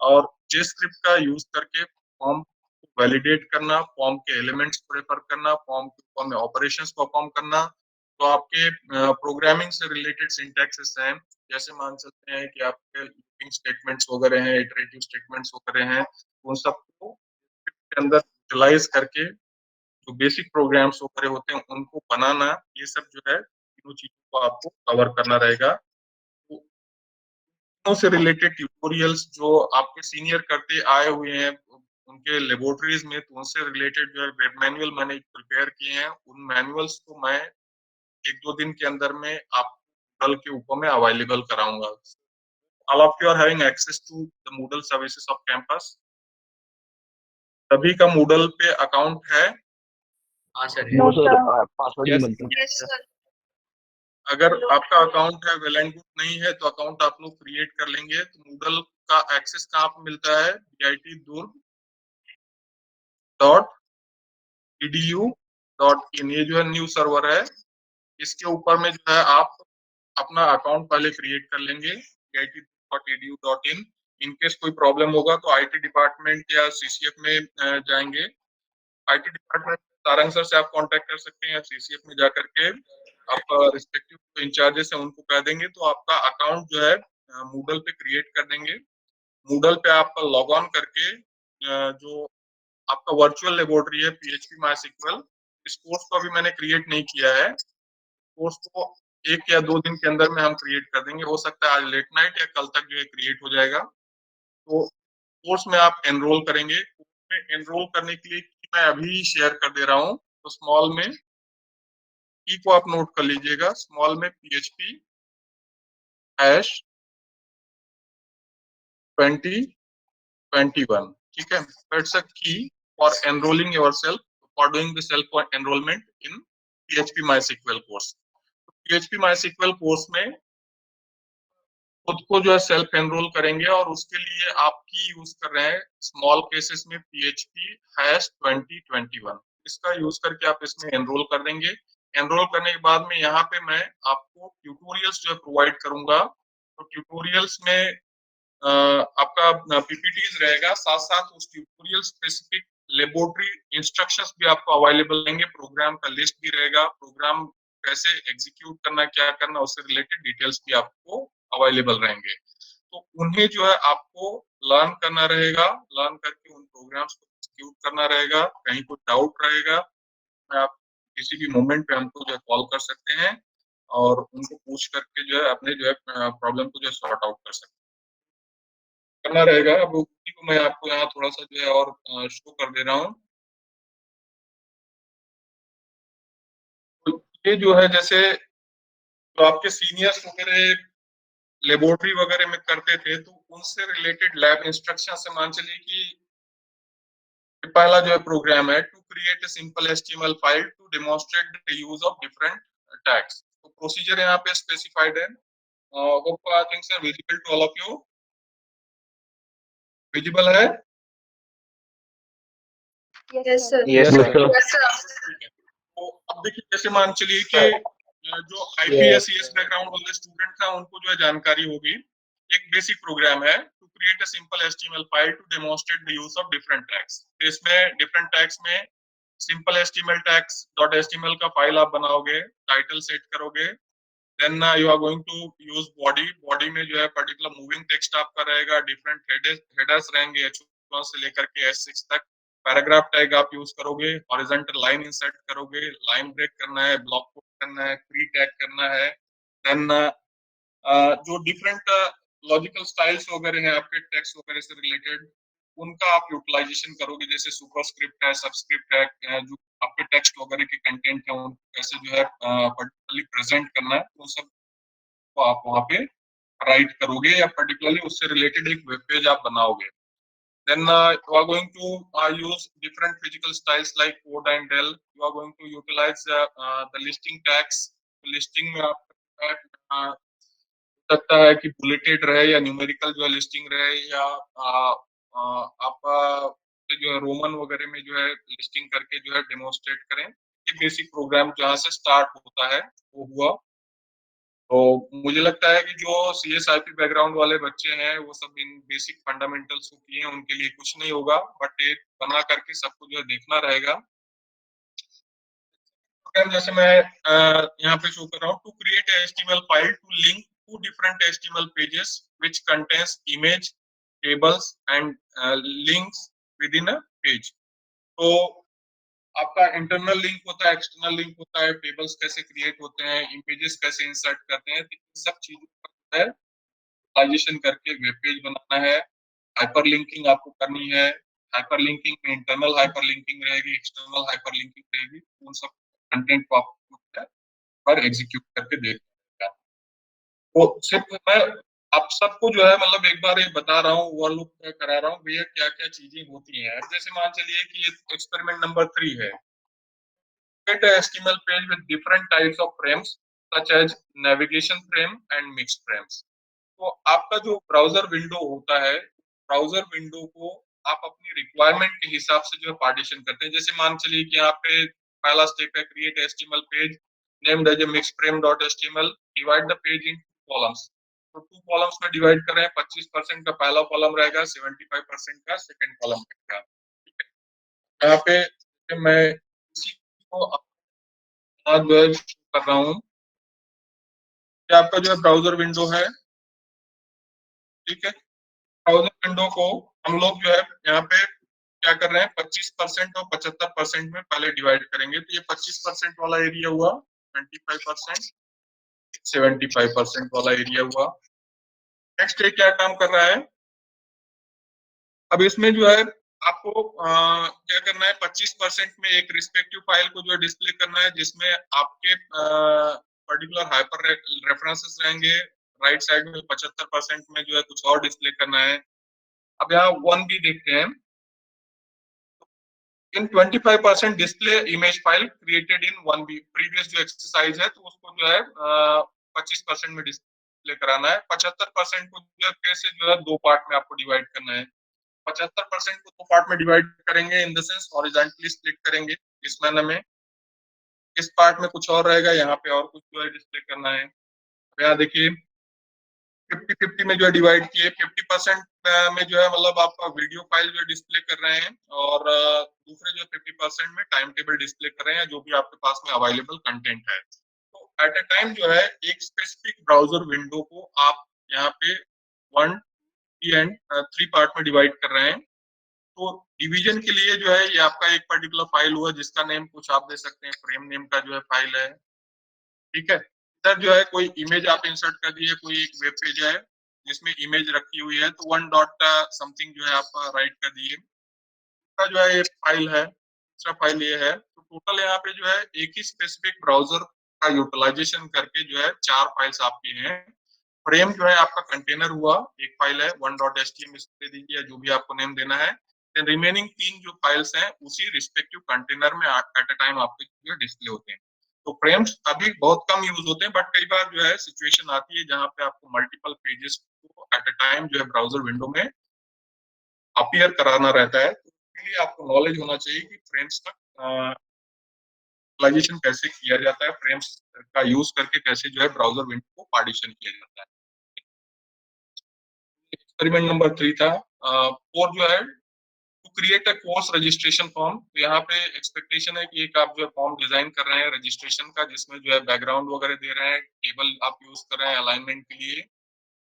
और जेस्क्रिप्ट का यूज करके फॉर्म को वैलिडेट करना, फॉर्म के एलिमेंट्स प्रेफर करना, फॉर्म के ऊपर में ऑपरेशंस परफॉर्म करना। तो आपके प्रोग्रामिंग से रिलेटेड सिंटैक्सेस हैं, जैसे मान सकते हैं कि आपके लूपिंग स्टेटमेंट्स वगैरह हैं, इटरेटिव स्टेटमेंट्स वगैरह हैं, उन सबको के अंदर यूटिलाइज करके जो बेसिक प्रोग्राम्स वगैरह होते हैं उनको बनाना, ये सब जो है तीनों चीजों को आपको कवर करना रहेगा। तो से रिलेटेड ट्यूटोरियल्स जो आपके सीनियर करते आए हुए हैं उनके लेबोरेटरीज में, तो उनसे रिलेटेड जो है वेब मैनुअल मैंने प्रिपेयर किए हैं, उन मैनुअल्स को मैं 1-2 दिन के अंदर में आप Moodle के ऊपर में अवेलेबल कराऊंगा। All of you are having access to the Moodle services of campus. सभी का Moodle पे अकाउंट है? हाँ सर। नो सर, पासवर्ड नहीं मिलता। Yes sir. अगर आपका अकाउंट है वेल एंड गुड, नहीं है तो अकाउंट आप लोग क्रिएट कर लेंगे। तो Moodle का एक्सेस कहाँ पे मिलता है? bitdurg.edu.in, ये जो है न्यू सर्वर है, इसके ऊपर में जो है आप अपना अकाउंट पहले क्रिएट कर लेंगे bitdurg.edu.in। इनकेस कोई प्रॉब्लम होगा तो IT डिपार्टमेंट या CCF में जाएंगे। IT डिपार्टमेंट सारंग सर से आप कांटेक्ट कर सकते हैं या CCF में जाकर के आप रिस्पेक्टिव इंचार्जेस हैं उनको कह देंगे तो आपका अकाउंट जो है Moodle पे क्रिएट कर देंगे। Moodle पे आप लॉग ऑन करके जो आपका वर्चुअल लेबोरेटरी है PHP MySQL, इस कोर्स को अभी मैंने क्रिएट नहीं किया है, कोर्स को 1 या 2 दिन के अंदर में हम क्रिएट कर देंगे। हो सकता है आज लेट नाइट या कल तक जो है क्रिएट हो जाएगा। तो कोर्स में आप एनरोल करेंगे। कोर्स में एनरोल करने के लिए मैं अभी शेयर कर दे रहा हूँ, तो स्मॉल में की को आप नोट कर लीजिएगा, स्मॉल में PHP-2021, ठीक है। दैट्स अ की for enrolling yourself, for doing the self enrolment in PHP MySQL course. PHP MySQL course में खुद को जो है सेल्फ एनरोल करेंगे और उसके लिए आप की यूज कर रहे हैं स्मॉल केसेस में PHP-2021। इसका यूज करके आप इसमें एनरोल कर देंगे। एनरोल करने के बाद में यहाँ पे मैं आपको ट्यूटोरियल्स जो है प्रोवाइड करूंगा। तो ट्यूटोरियल्स में आपका पीपीटीज रहेगा, साथ साथ उस ट्यूटोरियल स्पेसिफिक लेबोरेटरी इंस्ट्रक्शंस भी आपको अवेलेबल रहेंगे, प्रोग्राम का लिस्ट भी रहेगा, प्रोग्राम कैसे एग्जीक्यूट करना, क्या करना, उससे रिलेटेड डिटेल्स भी आपको अवेलेबल रहेंगे। तो उन्हें जो है आपको लर्न करना रहेगा, लर्न करके उन प्रोग्राम्स को एग्जीक्यूट करना रहेगा। कहीं कोई डाउट रहेगा, आप किसी भी मोमेंट पे हमको जो है कॉल कर सकते हैं और उनको पूछ करके जो है अपने जो है प्रॉब्लम को जो है सॉर्ट आउट कर सकते हैं, करना रहेगा। अब उसी को मैं आपको यहाँ थोड़ा सा जो है और शो कर दे रहा हूँ। तो ये जो है जैसे तो आपके सीनियर्स वगैरह लेबोरेटरी वगैरह में करते थे, तो उनसे रिलेटेड लैब इंस्ट्रक्शन से मान चलिए कि पहला जो है प्रोग्राम है to create a simple HTML file to demonstrate the use of different tags. तो प्रोसीजर यहाँ पे स्पेसिफाइड है। Hope I think sir visible to all of you, visible है? Yes, sir. Yes, Yes, sir. sir. Yes, sir. तो अब देखिए जैसे मान चलिए कि जो आईपीएस सीएस बैकग्राउंड वाले स्टूडेंट था उनको जो है जानकारी होगी। एक बेसिक प्रोग्राम है to create a simple HTML file to demonstrate the use of different tags. तो इसमें डिफरेंट टैग्स में simple HTML tags dot HTML का फाइल आप बनाओगे, टाइटल सेट करोगे, then you are going to use body. Body में जो है पर्टिकुलर मूविंग टेक्स्ट आपका रहेगा, डिफरेंट हेडर्स रहेंगे H1 से लेकर के H6 तक। पैराग्राफ टैग आप यूज करोगे, हॉरिजॉन्टल लाइन इंसर्ट करोगे, लाइन ब्रेक करना है, ब्लॉक कोट करना है, प्री टैग करना है। देन जो डिफरेंट लॉजिकल स्टाइल्स वगैरह हैं आपके टेक्स्ट वगैरह से रिलेटेड, उनका आप यूटिलाइजेशन करोगे, जैसे सुपरस्क्रिप्ट है, सबस्क्रिप्ट है, जो आपके टेक्स्ट वगैरह के कंटेंट है उनको कैसे जो है पर्टिकुलरली प्रेजेंट करना है, वो सब को आप वहाँ पे राइट करोगे या पर्टिकुलरली उससे रिलेटेड एक वेब पेज आप बनाओगे। Then you are going to use different physical styles like code and del. You are going to utilize the listing tags. Listing में आप सकता है कि बुलेटेड रहे या न्यूमेरिकल जो है लिस्टिंग रहे, या आप जो है रोमन वगैरह में जो है लिस्टिंग करके जो है डेमोन्स्ट्रेट करें। ये बेसिक प्रोग्राम जहाँ से स्टार्ट होता है वो हुआ। तो मुझे लगता है कि जो सीएसआईपी बैकग्राउंड वाले बच्चे हैं वो सब इन बेसिक फंडामेंटल्स को किए हैं, उनके लिए कुछ नहीं होगा, बट एक बना करके सबको जो है देखना रहेगा। जैसे मैं यहाँ पे शो कर रहा हूँ to create HTML file to link to different HTML pages which contains image, tables and links within a page. तो आपका इंटरनल लिंक होता है, एक्सटर्नल लिंक होता है, टेबल्स कैसे क्रिएट होते हैं, इमेजेस कैसे इंसर्ट करते हैं, तो इन सब चीजों का है ऑप्टिमाइजेशन करके वेब पेज बनाना है। हाइपर लिंकिंग आपको करनी है। हाइपर लिंकिंग में इंटरनल हाइपर लिंकिंग रहेगी, एक्सटर्नल हाइपर लिंकिंग रहेगी। उन सब कंटेंट को आपको पर एग्जीक्यूट करके देखना है। तो सिर्फ मैं आप सबको जो है मतलब एक बार ये बता रहा हूँ, ओवरलुक करा रहा हूँ भैया क्या क्या चीजें होती हैं। जैसे मान चलिए कि एक्सपेरिमेंट नंबर 3 है, create a HTML page with different types of frames such as navigation frame and mixed frames। तो आपका जो ब्राउजर विंडो होता है, ब्राउजर विंडो को आप अपनी रिक्वायरमेंट के हिसाब से जो है पार्टीशन करते हैं। जैसे मान चलिए कि यहाँ पे पहला स्टेप है create HTML page named as mixed frame dot HTML, divide the page in columns. तो 2 कॉलम्स में डिवाइड कर रहे हैं, 25% का पहला कॉलम रहेगा, 75% का सेकंड कॉलम रहेगा। यहाँ पे मैं इसी को आज जो है कर रहा हूँ कि आपका जो है ब्राउजर विंडो है, ठीक है। ब्राउजर विंडो को हम लोग जो है यहाँ पे क्या कर रहे हैं 25% और 75% में पहले डिवाइड करेंगे। तो ये 25% वाला एरिया हुआ, 25%, 75% वाला एरिया हुआ। नेक्स्ट ये क्या काम कर रहा है, अब इसमें जो है आपको क्या करना है 25% में एक रिस्पेक्टिव फाइल को जो है डिस्प्ले करना है, जिसमें आपके पर्टिकुलर हाइपर रेफरेंसेस रहेंगे। राइट साइड में 75% में जो है कुछ और डिस्प्ले करना है। अब यहाँ 1B देखते हैं, इन 25% display image file created in 1B। Previous जो एक्सरसाइज है तो उसको जो है 25% में डिस्प्ले कराना है। 75% को जो है फिर से जो है 2 पार्ट में आपको डिवाइड करना है। 75% को 2 पार्ट में डिवाइड करेंगे, in the sense horizontally split करेंगे। इस मैनर में, इस पार्ट में कुछ और रहेगा, यहाँ पे और कुछ जो है डिस्प्ले करना है। तो यहाँ देखिए 50-50 में जो है डिवाइड किए, 50% में जो है मतलब आपका वीडियो फाइल जो है डिस्प्ले कर रहे हैं, और दूसरे जो 50% में टाइम टेबल डिस्प्ले कर रहे हैं, जो भी आपके पास में अवेलेबल कंटेंट है। तो एट अ टाइम जो है एक स्पेसिफिक ब्राउजर विंडो को आप यहाँ पे 1 एंड 3 पार्ट में डिवाइड कर रहे हैं। तो डिवीजन के लिए जो है ये आपका एक पर्टिकुलर फाइल हुआ, जिसका नेम कुछ आप दे सकते हैं, फ्रेम नेम का जो है फाइल है, ठीक है। सर जो है कोई इमेज आप इंसर्ट कर दिए, कोई एक वेब पेज है जिसमें इमेज रखी हुई है, तो 1 डॉट समथिंग जो है आप राइट कर दिए, इसका जो है ये फाइल है, दूसरा फाइल ये है। तो टोटल यहाँ पे जो है एक ही स्पेसिफिक ब्राउजर का यूटिलाइजेशन करके जो है 4 फाइल्स आपकी हैं। फ्रेम जो है आपका कंटेनर हुआ, एक फाइल है 1.html दे दीजिए, जो भी आपको नेम देना है। देन रिमेनिंग 3 जो फाइल्स हैं उसी रिस्पेक्टिव कंटेनर में एट अ टाइम आपके जो डिस्प्ले होते हैं। तो फ्रेम्स अभी बहुत कम यूज होते हैं, बट कई बार जो है सिचुएशन आती है जहाँ पे आपको मल्टीपल पेजेस को एट अ टाइम जो है ब्राउजर विंडो में अपीयर कराना रहता है। तो इसके लिए आपको नॉलेज होना चाहिए कि फ्रेम्स का यूटिलाइजेशन कैसे किया जाता है, फ्रेम्स का यूज करके कैसे जो है ब्राउजर विंडो को पार्टीशन किया जाता है। एक्सपेरिमेंट नंबर 3 था। 4 जो है to create a course registration form. तो यहाँ पे एक्सपेक्टेशन है कि एक आप जो है फॉर्म डिजाइन कर रहे हैं रजिस्ट्रेशन का, जिसमें जो है बैकग्राउंड वगैरह दे रहे हैं, टेबल आप यूज कर रहे हैं अलाइनमेंट के लिए,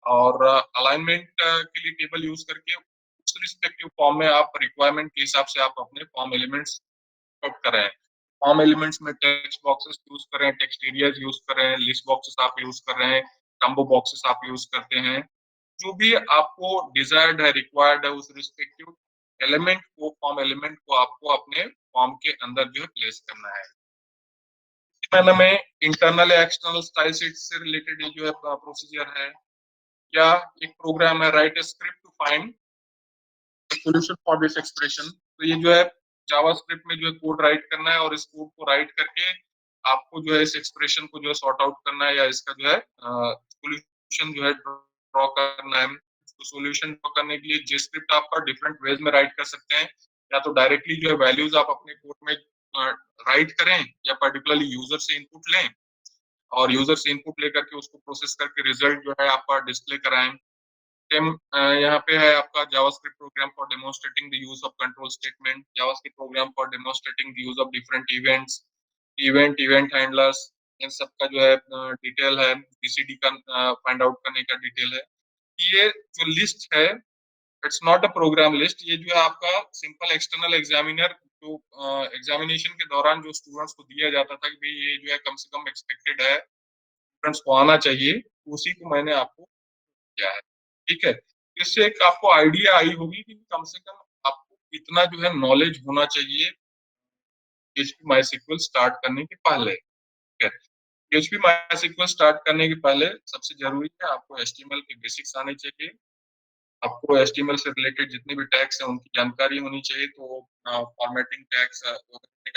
और अलाइनमेंट के लिए टेबल यूज करके उस रिस्पेक्टिव फॉर्म में आप रिक्वायरमेंट के हिसाब से आप अपने फॉर्म एलिमेंट्स पुट कर रहे हैं। फॉर्म एलिमेंट्स में टेक्स्ट बॉक्सेस यूज कर रहे हैं, टेक्स्ट एरियाज यूज कर रहे हैं, लिस्ट बॉक्सेस आप यूज कर रहे हैं, कम्बो बॉक्सेस आप यूज करते हैं। जो भी आपको डिजायर्ड है, रिक्वायर्ड है, उस रिस्पेक्टिव एलिमेंट को, फॉर्म एलिमेंट को आपको अपने फॉर्म के अंदर जो है प्लेस करना है। इस मैनर में इंटरनल या एक्सटर्नल स्टाइल शीट से रिलेटेड ये जो है प्रोसीजर है, या एक प्रोग्राम है write script to find solution for this expression. तो ये जो है जावास्क्रिप्ट में जो है कोड राइट करना है, और इस कोड को राइट करके आपको जो है इस एक्सप्रेशन को जो है सॉर्ट आउट करना है, या इसका जो है सॉल्यूशन जो है ड्रॉ करना है। तो सॉल्यूशन ड्रॉ करने के लिए जेस्क्रिप्ट आपका डिफरेंट वेज में राइट कर सकते हैं, या तो डायरेक्टली जो है वैल्यूज आप अपने कोड में राइट करें, या पर्टिकुलरली यूजर से इनपुट लें, और यूजर से इनपुट लेकर के उसको प्रोसेस करके रिजल्ट जो है आपका डिस्प्ले कराएं। सेम यहाँ पे है आपका JavaScript program for demonstrating the use of control statement, JavaScript program for demonstrating the use of different events, event handlers, इन सब का जो है डिटेल है, बीसीडी का फाइंड आउट करने का डिटेल है। ये जो लिस्ट है it's not a program list, ये जो है आपका सिंपल एक्सटर्नल एग्जामिनर जो एग्जामिनेशन के दौरान जो स्टूडेंट्स को दिया जाता था कि भाई ये जो है कम से कम एक्सपेक्टेड है, स्टूडेंट्स को आना चाहिए, उसी को मैंने आपको दिया है, ठीक है। इससे एक आपको आइडिया आई होगी कि कम से कम आपको इतना जो है नॉलेज होना चाहिए PHP MySQL स्टार्ट करने के पहले, ठीक है। PHP MySQL स्टार्ट करने के पहले सबसे जरूरी है आपको HTML के बेसिक्स आने चाहिए, आपको HTML से रिलेटेड जितने भी टैग्स हैं उनकी जानकारी होनी चाहिए। तो फॉर्मेटिंग टैग्स का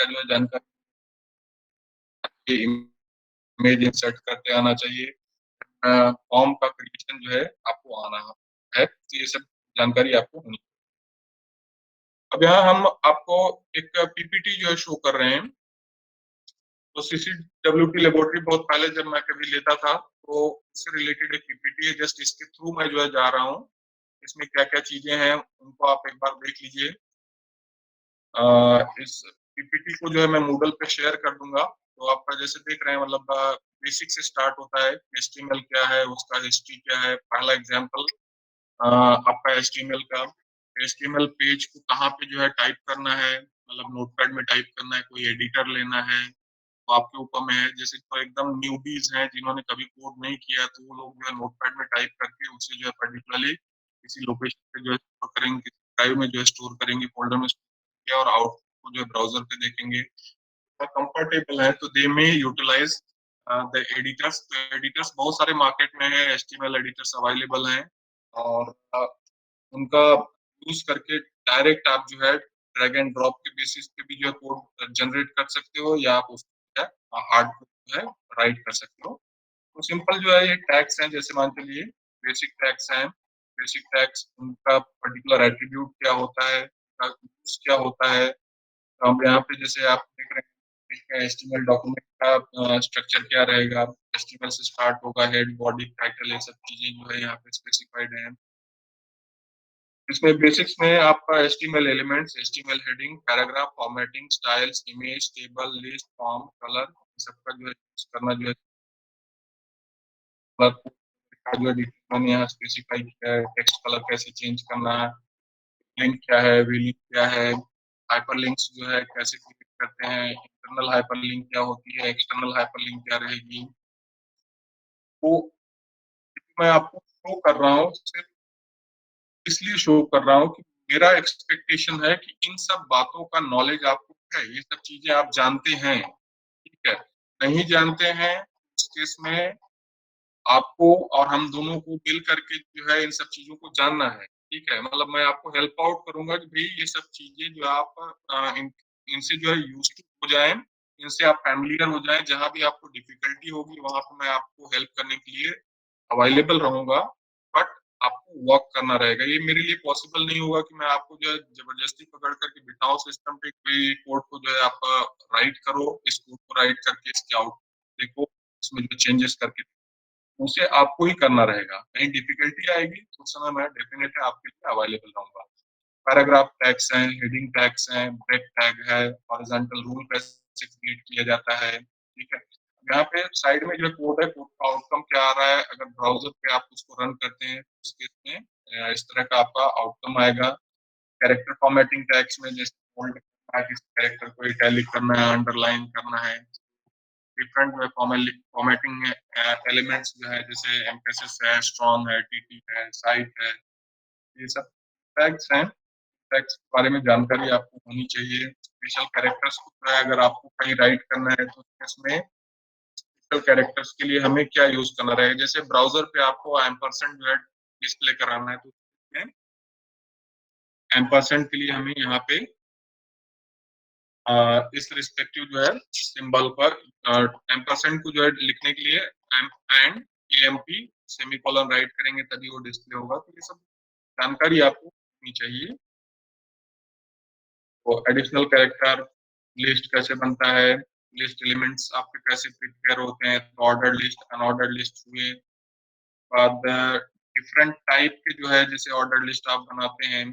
जो है जानकारी, इमेज इंसर्ट करते आना चाहिए, फॉर्म का क्रिएशन जो है आपको आना है, तो ये सब जानकारी आपको होनी। अब यहाँ हम आपको एक पीपीटी जो है शो कर रहे हैं। तो CCWT लेबोरेटरी बहुत पहले जब मैं कभी लेता था तो उससे रिलेटेड एक पीपीटी है, जस्ट इसके थ्रू मैं जो है जा रहा हूँ। इसमें क्या क्या चीजें हैं उनको आप एक बार देख लीजिए। इस पीपीटी को जो है मैं मूडल पे शेयर कर दूंगा। तो आप जैसे देख रहे हैं मतलब बेसिक से स्टार्ट होता है, HTML क्या है, उसका हिस्ट्री क्या है। पहला एग्जांपल आपका HTML का, HTML पेज को कहाँ पे जो है टाइप करना है, मतलब नोटपैड में टाइप करना है, कोई एडिटर लेना है तो आपके ऊपर में है। जैसे तो एकदम न्यूबीज हैं जिन्होंने कभी कोड नहीं किया, तो वो लोग जो है नोटपैड में टाइप करके उसे जो है पर्टिकुलरली किसी लोकेशन पे जो है स्टोर करेंगे, किसी ड्राइव में जो है स्टोर करेंगे, फोल्डर में स्टोर करेंगे, और आउटपुट को जो है ब्राउजर पे देखेंगे। कंफर्टेबल है तो दे में यूटिलाइज द एडिटर्स। तो एडिटर्स बहुत सारे मार्केट में है, HTML एडिटर्स अवेलेबल हैं, और उनका यूज करके डायरेक्ट आप जो है ड्रैग एंड ड्रॉप के बेसिस पे भी जो है कोड जनरेट कर सकते हो, या आप उसको हार्ड जो है राइट कर सकते हो। तो सिंपल जो है ये टैग्स हैं, जैसे मान चलिए बेसिक टैग्स हैं। बेसिक टैग्स उनका पर्टिकुलर एट्रीब्यूट क्या होता है, यूज क्या होता है, अब यहाँ पे जैसे आप देख रहे हैं इसका एचटीएमएल डॉक्यूमेंट का स्ट्रक्चर क्या रहेगा, एचटीएमएल से स्टार्ट होगा, हेड बॉडी टाइटल ये सब चीजें जो है यहाँ पे स्पेसिफाइड है। इसमें बेसिक्स में आपका HTML elements, HTML heading, paragraph, formatting, styles, image, table, list, form, colour सबका जो है यूज करना जो है जो मैंने यहाँ स्पेसिफाई किया है। टेक्स्ट कलर कैसे चेंज करना है, लिंक क्या है, वीलिंक क्या है, हाइपरलिंक्स जो है कैसे क्रिएट करते हैं, इंटरनल हाइपरलिंक क्या होती है, एक्सटर्नल हाइपरलिंक क्या रहेगी। वो मैं आपको शो कर रहा हूँ, सिर्फ इसलिए शो कर रहा हूँ कि मेरा एक्सपेक्टेशन है कि इन सब बातों का नॉलेज आपको है, ये सब चीजें आप जानते हैं, ठीक है। नहीं जानते हैं इस केस में आपको और हम दोनों को मिल करके जो है इन सब चीजों को जानना है, ठीक है। मतलब मैं आपको हेल्प आउट करूंगा कि भाई ये सब चीजें जो आप इनसे जो है यूज टू हो जाए, इनसे आप फैमिलियर हो जाए, जहां भी आपको डिफिकल्टी होगी वहां पर मैं आपको हेल्प करने के लिए अवेलेबल रहूंगा। बट आपको वर्क करना रहेगा, ये मेरे लिए पॉसिबल नहीं होगा कि मैं आपको जो है जबरदस्ती पकड़ करके बिठाऊं सिस्टम पे, कोई कोड को जो है आप राइट करो, इस कोड को राइट करके इसके आउट देखो, इसमें जो चेंजेस करके उसे आपको ही करना रहेगा। कहीं डिफिकल्टी आएगी तो उस समय मैं डेफिनेटली आपके लिए अवेलेबल रहूंगा। पैराग्राफ टैग्स हैं, हेडिंग टैग्स हैं, ब्रेक टैग है, हॉरिजॉन्टल रूल कैसे क्रिएट किया जाता है, ठीक है। यहाँ पे साइड में जो कोड है, कोड का आउटकम क्या आ रहा है, अगर ब्राउजर पे आप उसको रन करते हैं तो उस केस में इस तरह का आपका आउटकम आएगा। कैरेक्टर फॉर्मेटिंग टैग्स में जैसे बोल्ड इस कैरेक्टर को इटैलिक करना है, अंडरलाइन करना है, डिफरेंट जो है फॉर्मेटिंग एलिमेंट्स जो है जैसे एम्फेसिस है, स्ट्रॉन्ग है, टीटी है, साइट है, ये सब टैग्स हैं। टैग्स के बारे में जानकारी आपको होनी चाहिए। स्पेशल कैरेक्टर्स को जो है अगर आपको कहीं राइट करना है तो इसमें स्पेशल कैरेक्टर्स के लिए हमें क्या यूज करना रहेगा। जैसे ब्राउजर पे आपको एम्परसेंड जो है डिस्प्ले कराना है तो एम्परसेंड के लिए हमें यहाँ पे इस रिस्पेक्टिव जो है सिंबल पर एम्परसेंड को जो है लिखने के लिए एंड एएमपी सेमीकोलन राइट करेंगे तभी वो डिस्प्ले होगा। तो ये सब जानकारी आपको होनी चाहिए। तो एडिशनल कैरेक्टर लिस्ट कैसे बनता है, लिस्ट एलिमेंट्स आपके कैसे प्रिपेयर होते हैं, तो ऑर्डर लिस्ट, अनऑर्डर लिस्ट हुए, बाद डिफरेंट टाइप के जो है जैसे ऑर्डर लिस्ट आप बनाते हैं।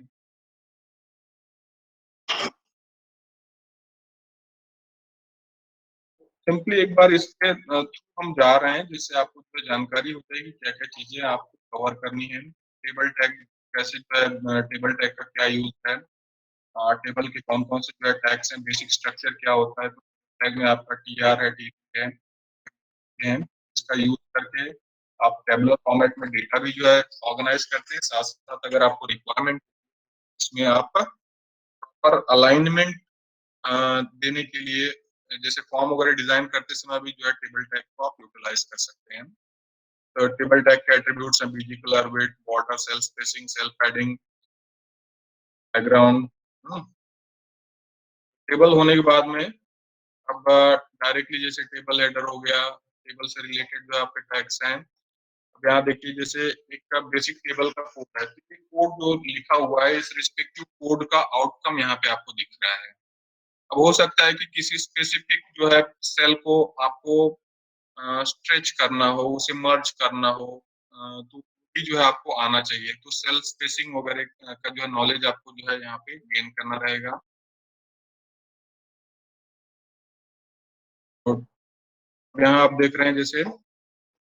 सिंपली एक बार इसके हम जा रहे हैं जिससे आपको जो जानकारी हो जाएगी क्या क्या चीजें आपको कवर करनी है। टेबल टैग कैसे, टेबल टैग का क्या यूज है, टेबल के कौन कौन से जो है टैग्स हैं, बेसिक स्ट्रक्चर क्या होता है। तो टैग में आपका टीआर है, टी है, इसका यूज करके आप टेबुलर फॉर्मेट में डेटा भी जो है ऑर्गेनाइज करते हैं। साथ साथ अगर आपको रिक्वायरमेंट इसमें आप प्रॉपर अलाइनमेंट देने के लिए जैसे फॉर्म वगैरह डिजाइन करते समय भी जो है टेबल टैग को आप यूटिलाइज कर सकते हैं। तो टेबल टैग के एट्रीब्यूट्स हैं BG color, width, border, cell spacing, cell padding, background. Table होने के बाद में अब डायरेक्टली जैसे टेबल हेडर हो गया, टेबल से रिलेटेड जो आपके टैग्स हैं। अब यहाँ देखिए जैसे एक बेसिक टेबल का कोड है, तो कोड जो लिखा हुआ है इस रिस्पेक्टिव कोड का आउटकम यहाँ पे आपको दिख रहा है। अब हो सकता है कि किसी स्पेसिफिक जो है सेल को आपको स्ट्रेच करना हो, उसे मर्ज करना हो, तो भी जो है आपको आना चाहिए। तो सेल स्पेसिंग वगैरह का जो है नॉलेज आपको जो है यहाँ पे गेन करना रहेगा। तो यहाँ आप देख रहे हैं जैसे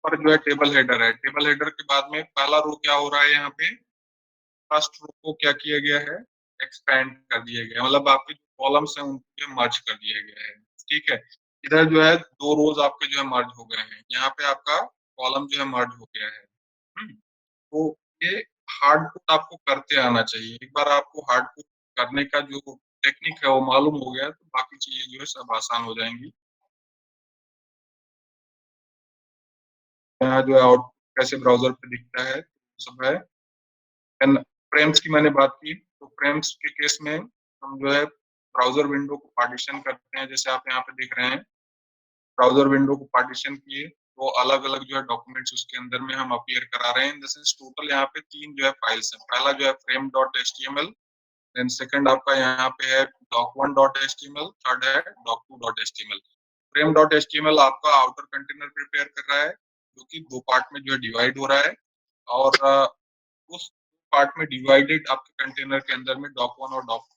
पर जो है टेबल हेडर है, टेबल हेडर के बाद में पहला रो क्या हो रहा है, यहाँ पे फर्स्ट रो को क्या किया गया है, एक्सपैंड कर दिया गया, मतलब आपके जो कॉलम्स हैं उनको मर्ज कर दिया गया है, ठीक है। इधर जो है दो रोज आपके जो है मर्ज हो गए हैं, यहाँ पे आपका कॉलम जो है मर्ज हो गया है। तो ये हार्ड कोड आपको करते आना चाहिए। एक बार आपको हार्ड कोड करने का जो टेक्निक है वो मालूम हो गया तो बाकी चीजें जो है सब आसान हो जाएंगी। यहाँ जो है आउटपुट कैसे ब्राउजर पे दिखता है सब है। एंड फ्रेम्स की मैंने बात की, तो फ्रेम्स के केस में हम जो है ब्राउजर विंडो को पार्टीशन करते हैं। जैसे आप यहाँ पे देख रहे हैं ब्राउजर विंडो को पार्टीशन किए तो अलग अलग जो है डॉक्यूमेंट्स उसके अंदर में हम अपीयर करा रहे हैं। जैसे टोटल यहाँ पे 3 जो है फाइल्स हैं। पहला जो है frame.html, देन सेकंड आपका यहाँ पे है doc1.html, थर्ड है doc2.htmल। frame.html आपका आउटर कंटेनर प्रिपेयर कर रहा है जो कि दो पार्ट में जो है डिवाइड हो रहा है, और उस पार्ट में डिवाइडेड आपके कंटेनर के अंदर में doc1 और doc2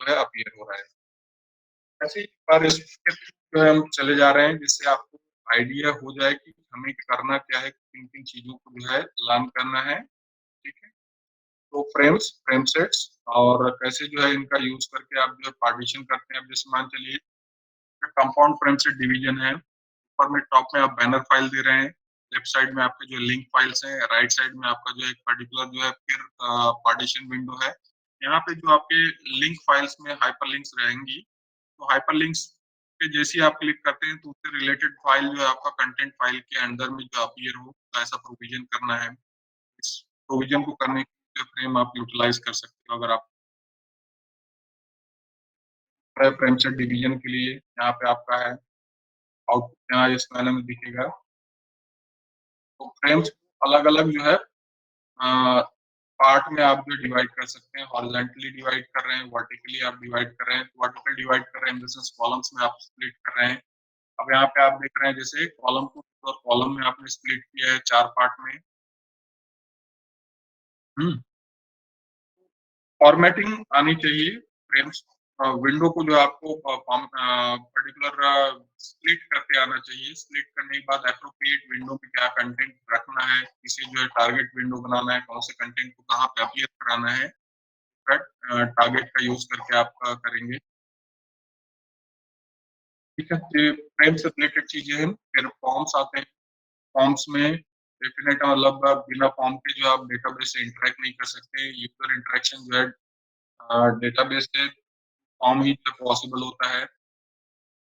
जो है अपीयर हो रहा है। ऐसे ही पर इसके जो है हम चले जा रहे हैं जिससे आपको आइडिया हो जाए कि हमें करना क्या है, किन किन चीजों को जो है लर्न करना है। ठीक है, तो फ्रेम सेट्स और कैसे जो है इनका यूज करके आप जो है पार्टीशन करते हैं। अब जैसे मान चलिए कंपाउंड फ्रेम सेट डिवीजन है, ऊपर में टॉप में आप बैनर फाइल दे रहे हैं, लेफ्ट साइड में आपके जो लिंक फाइल्स हैं, राइट साइड में आपका जो एक पर्टिकुलर जो है फिर पार्टीशन विंडो है। यहाँ पे जो आपके लिंक फाइल्स में हाइपरलिंक्स रहेंगी, तो हाइपरलिंक्स पे जैसे ही आप क्लिक करते हैं तो उससे रिलेटेड फाइल जो है आपका कंटेंट फाइल के अंदर में जो अपीयर हो, तो ऐसा प्रोविजन करना है। इस प्रोविजन को करने के फ्रेम आप यूटिलाइज कर सकते हो। अगर आप फ्रेम सेट डिवीजन के लिए यहाँ पे आपका है आउटपुट, यहाँ इस पैनल में दिखेगा। तो फ्रेम्स अलग अलग जो है पार्ट में आप जो डिवाइड कर सकते हैं। हॉरिजॉन्टली डिवाइड कर रहे हैं, वर्टिकली आप डिवाइड कर रहे हैं। वर्टिकल डिवाइड कर रहे हैं जैसे कॉलम्स में आप स्प्लिट कर रहे हैं। अब यहाँ पे आप देख रहे हैं जैसे कॉलम को और कॉलम में आपने स्प्लिट किया है 4 पार्ट में। फॉर्मेटिंग आनी चाहिए फ्रेम्स, विंडो को जो आपको पर्टिकुलर स्प्लिट करके आना चाहिए। स्प्लिट करने के बाद एप्रोप्रिएट विंडो में क्या कंटेंट रखना है, इसे जो है टारगेट विंडो बनाना है, कौन से कंटेंट को कहाँ पे अपीयर कराना है, टारगेट का यूज करके आप करेंगे। ठीक है, फ्रेम से रिलेटेड चीजें हैं। फिर फॉर्म्स आते हैं। फॉर्म्स में डेफिनेट मतलब बिना फॉर्म के जो आप डेटाबेस से इंटरेक्ट नहीं कर सकते। यूजर इंटरेक्शन जो है डेटाबेस से फॉर्म ही पॉसिबल होता है।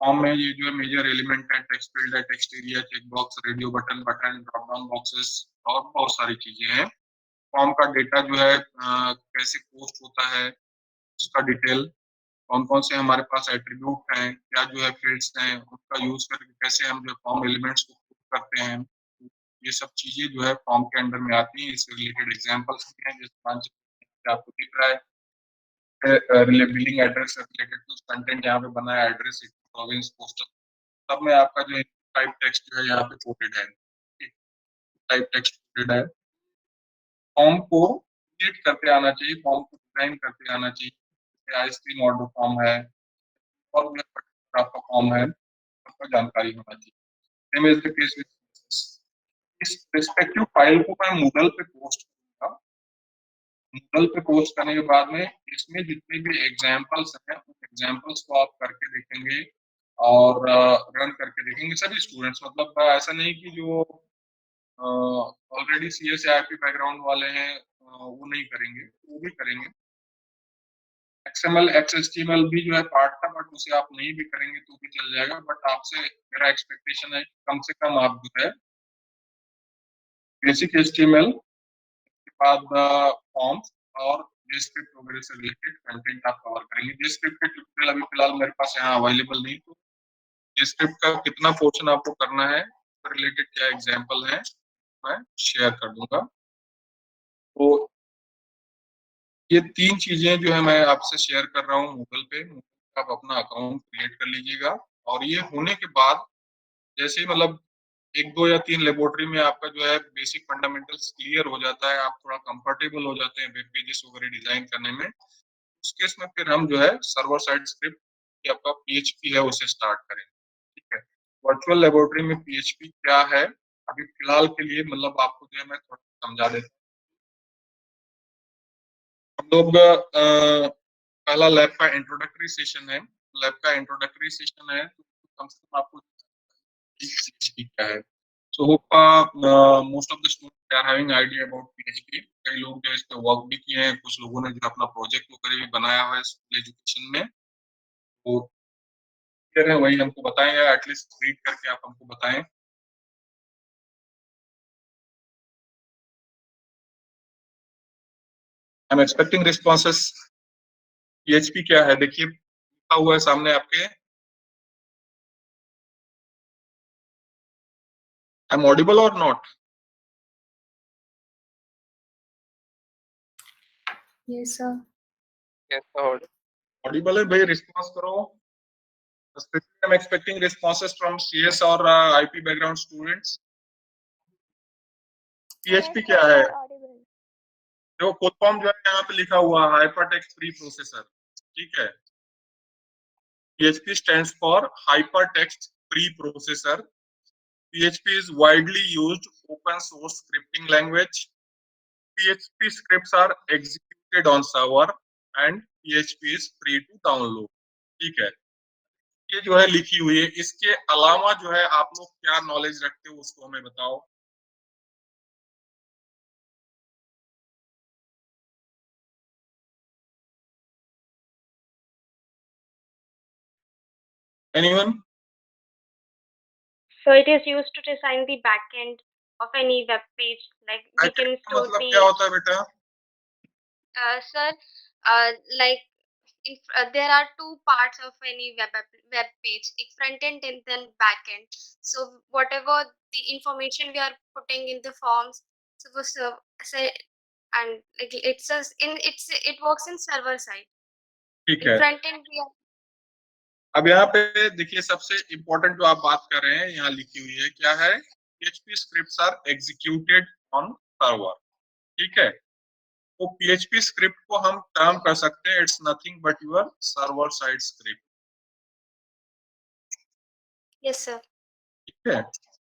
फॉर्म में ये जो है मेजर एलिमेंट है, टेक्स्ट फील्ड है, text area, check box, radio button, drop down boxes और बहुत सारी चीजें हैं। फॉर्म का डेटा जो है कैसे पोस्ट होता है उसका डिटेल, कौन कौन से हमारे पास एट्रीब्यूट हैं, क्या जो है फील्ड्स हैं, उनका यूज करके कैसे हम जो फॉर्म एलिमेंट्स को पोस्ट करते हैं, ये सब चीजें जो है फॉर्म के अंडर में आती हैं। इससे रिलेटेड एग्जांपल्स भी हैं, जैसे आपको दिख रहा है बिलिंग एड्रेस से रिलेटेड कुछ कंटेंट यहाँ पे बना है, एड्रेस, प्रोविंस, पोस्टल, सब में आपका जो टाइप टेक्स्ट जो है यहाँ पे कोटेड है। टाइप टेक्स्ट कोटेड है। फॉर्म को क्रिएट करते आना चाहिए, फॉर्म को डिजाइन करते आना चाहिए। आईएसटी मॉडल फॉर्म है और भी आपका फॉर्म है, आपको जानकारी होना चाहिए। Same is the case with इस रिस्पेक्टिव फाइल को मैं मूडल पे पोस्ट करूंगा। मूडल पे पोस्ट करने के बाद में इसमें जितने भी एग्जांपल्स हैं उन एग्जांपल्स को आप करके देखेंगे और रन करके देखेंगे सभी स्टूडेंट्स। मतलब ऐसा नहीं कि जो ऑलरेडी CSIP बैकग्राउंड वाले हैं वो नहीं करेंगे, वो भी करेंगे। XML XHTML भी जो है पार्ट था, बट उसे आप नहीं भी करेंगे तो भी चल जाएगा। बट आपसे मेरा एक्सपेक्टेशन है कम से कम आप जो है बेसिक HTML के बाद फॉर्म्स और JavaScript वगैरह से रिलेटेड कंटेंट आप कवर करेंगे। JavaScript के ट्यूटोरियल अभी फिलहाल मेरे पास यहाँ अवेलेबल नहीं, तो JavaScript का कितना पोर्शन आपको करना है, रिलेटेड क्या एग्जांपल है मैं शेयर कर दूंगा। तो ये 3 चीजें जो है मैं आपसे शेयर कर रहा हूँ गूगल पे। आप अपना अकाउंट क्रिएट कर लीजिएगा और ये होने के बाद जैसे ही मतलब 1, 2 या 3 लेबोरेटरी में आपका जो है बेसिक फंडामेंटल्स क्लियर हो जाता है, आप थोड़ा कंफर्टेबल हो जाते हैं वेब पेजेस वगैरह डिजाइन करने में, उस केस में फिर हम जो है सर्वर साइड स्क्रिप्ट की आपका PHP है उसे स्टार्ट करेंगे। ठीक है, वर्चुअल लेबोरेटरी में PHP क्या है अभी फिलहाल के लिए मतलब आपको जो है मैं थोड़ा समझा देता हूँ। हम लोग पहला लैब का इंट्रोडक्टरी सेशन है। लैब का इंट्रोडक्टरी सेशन है तो कम से कम आपको PHP क्या है। So hope most of the students are having idea about PHP। कई लोग जो इस पे वर्क भी किए हैं, कुछ लोगों ने जो अपना प्रोजेक्ट वगैरह भी बनाया हुआ है स्कूल एजुकेशन में, तो कह रहे हैं वही हमको बताएंगे, एटलीस्ट रीड करके आप हमको बताएं। I am expecting responses. PHP क्या है देखिए लिखा हुआ है सामने आपके। आई एम ऑडिबल और not? Yes, sir. Yes, sir. Audible है भाई, रिस्पॉन्स करो। Especially I'm expecting responses from CS or IP background students. PHP क्या है? देखो फुल फॉर्म जो है यहाँ पे लिखा हुआ है, हाइपर टेक्स्ट प्री प्रोसेसर, ठीक है। PHP stands for hypertext preprocessor. PHP is widely used open source scripting language. PHP scripts are executed on server and PHP is free to download, ठीक है। ये जो है लिखी हुई है, इसके अलावा जो है आप लोग क्या नॉलेज रखते हो उसको हमें बताओ। Anyone? So it is used to design the backend of any web page. Like we can store मतलब the. क्या होता है बेटा? Sir, like if there are two parts of any web page, a front end and then back end. So whatever the information we are putting in the forms, so say, and it works in server side. ठीक In है। front end we are. अब यहाँ पे देखिए सबसे important जो आप बात कर रहे हैं यहाँ लिखी हुई है, क्या है? PHP scripts are executed on server, ठीक है। तो PHP स्क्रिप्ट को हम टर्म कर सकते हैं, it's nothing but your server side script, Yes sir. ठीक है।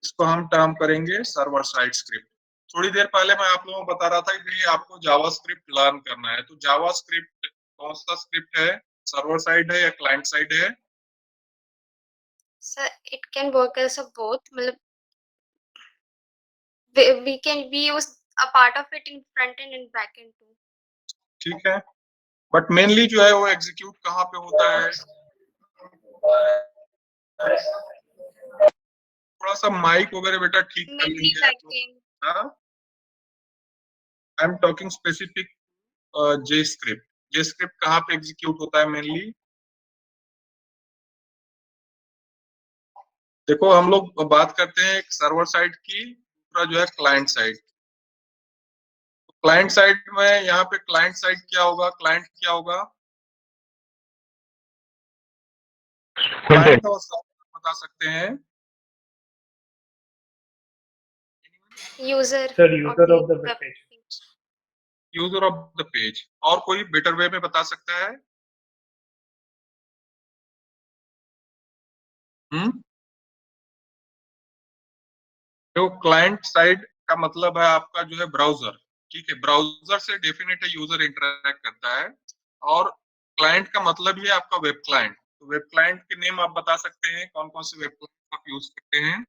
इसको हम टर्म करेंगे सर्वर साइड स्क्रिप्ट। थोड़ी देर पहले मैं आप लोगों को बता रहा था कि आपको जावास्क्रिप्ट लर्न करना है, तो जावास्क्रिप्ट कौन सा स्क्रिप्ट है? सर्वर साइड है या क्लाइंट साइड है? Sir, it can work as a both. मतलब we use a part of it in front end and back end too. ठीक है, बट मेनली जो है वो एग्जीक्यूट कहाँ पे होता है? थोड़ा सा माइक वगैरह बेटा ठीक कर लीजिए। हाँ, I am talking specific J script. J script कहाँ पे एग्जीक्यूट होता है मेनली? देखो हम लोग बात करते हैं एक सर्वर साइड की, दूसरा जो है क्लाइंट साइड। क्लाइंट साइड में यहाँ पे क्लाइंट साइड क्या होगा? क्लाइंट क्या होगा? क्लाइंट और सर्वर बता सकते हैं? User. Sir, user of the web page. User of the page. और कोई बेटर वे में बता सकता है? तो क्लाइंट साइड का मतलब है आपका जो है ब्राउजर, ठीक है। ब्राउजर से डेफिनेट यूजर इंटरेक्ट करता है, और क्लाइंट का मतलब ही है आपका वेब क्लाइंट। तो वेब क्लाइंट के नेम आप बता सकते हैं, कौन कौन से वेब क्लाइंट आप यूज करते हैं?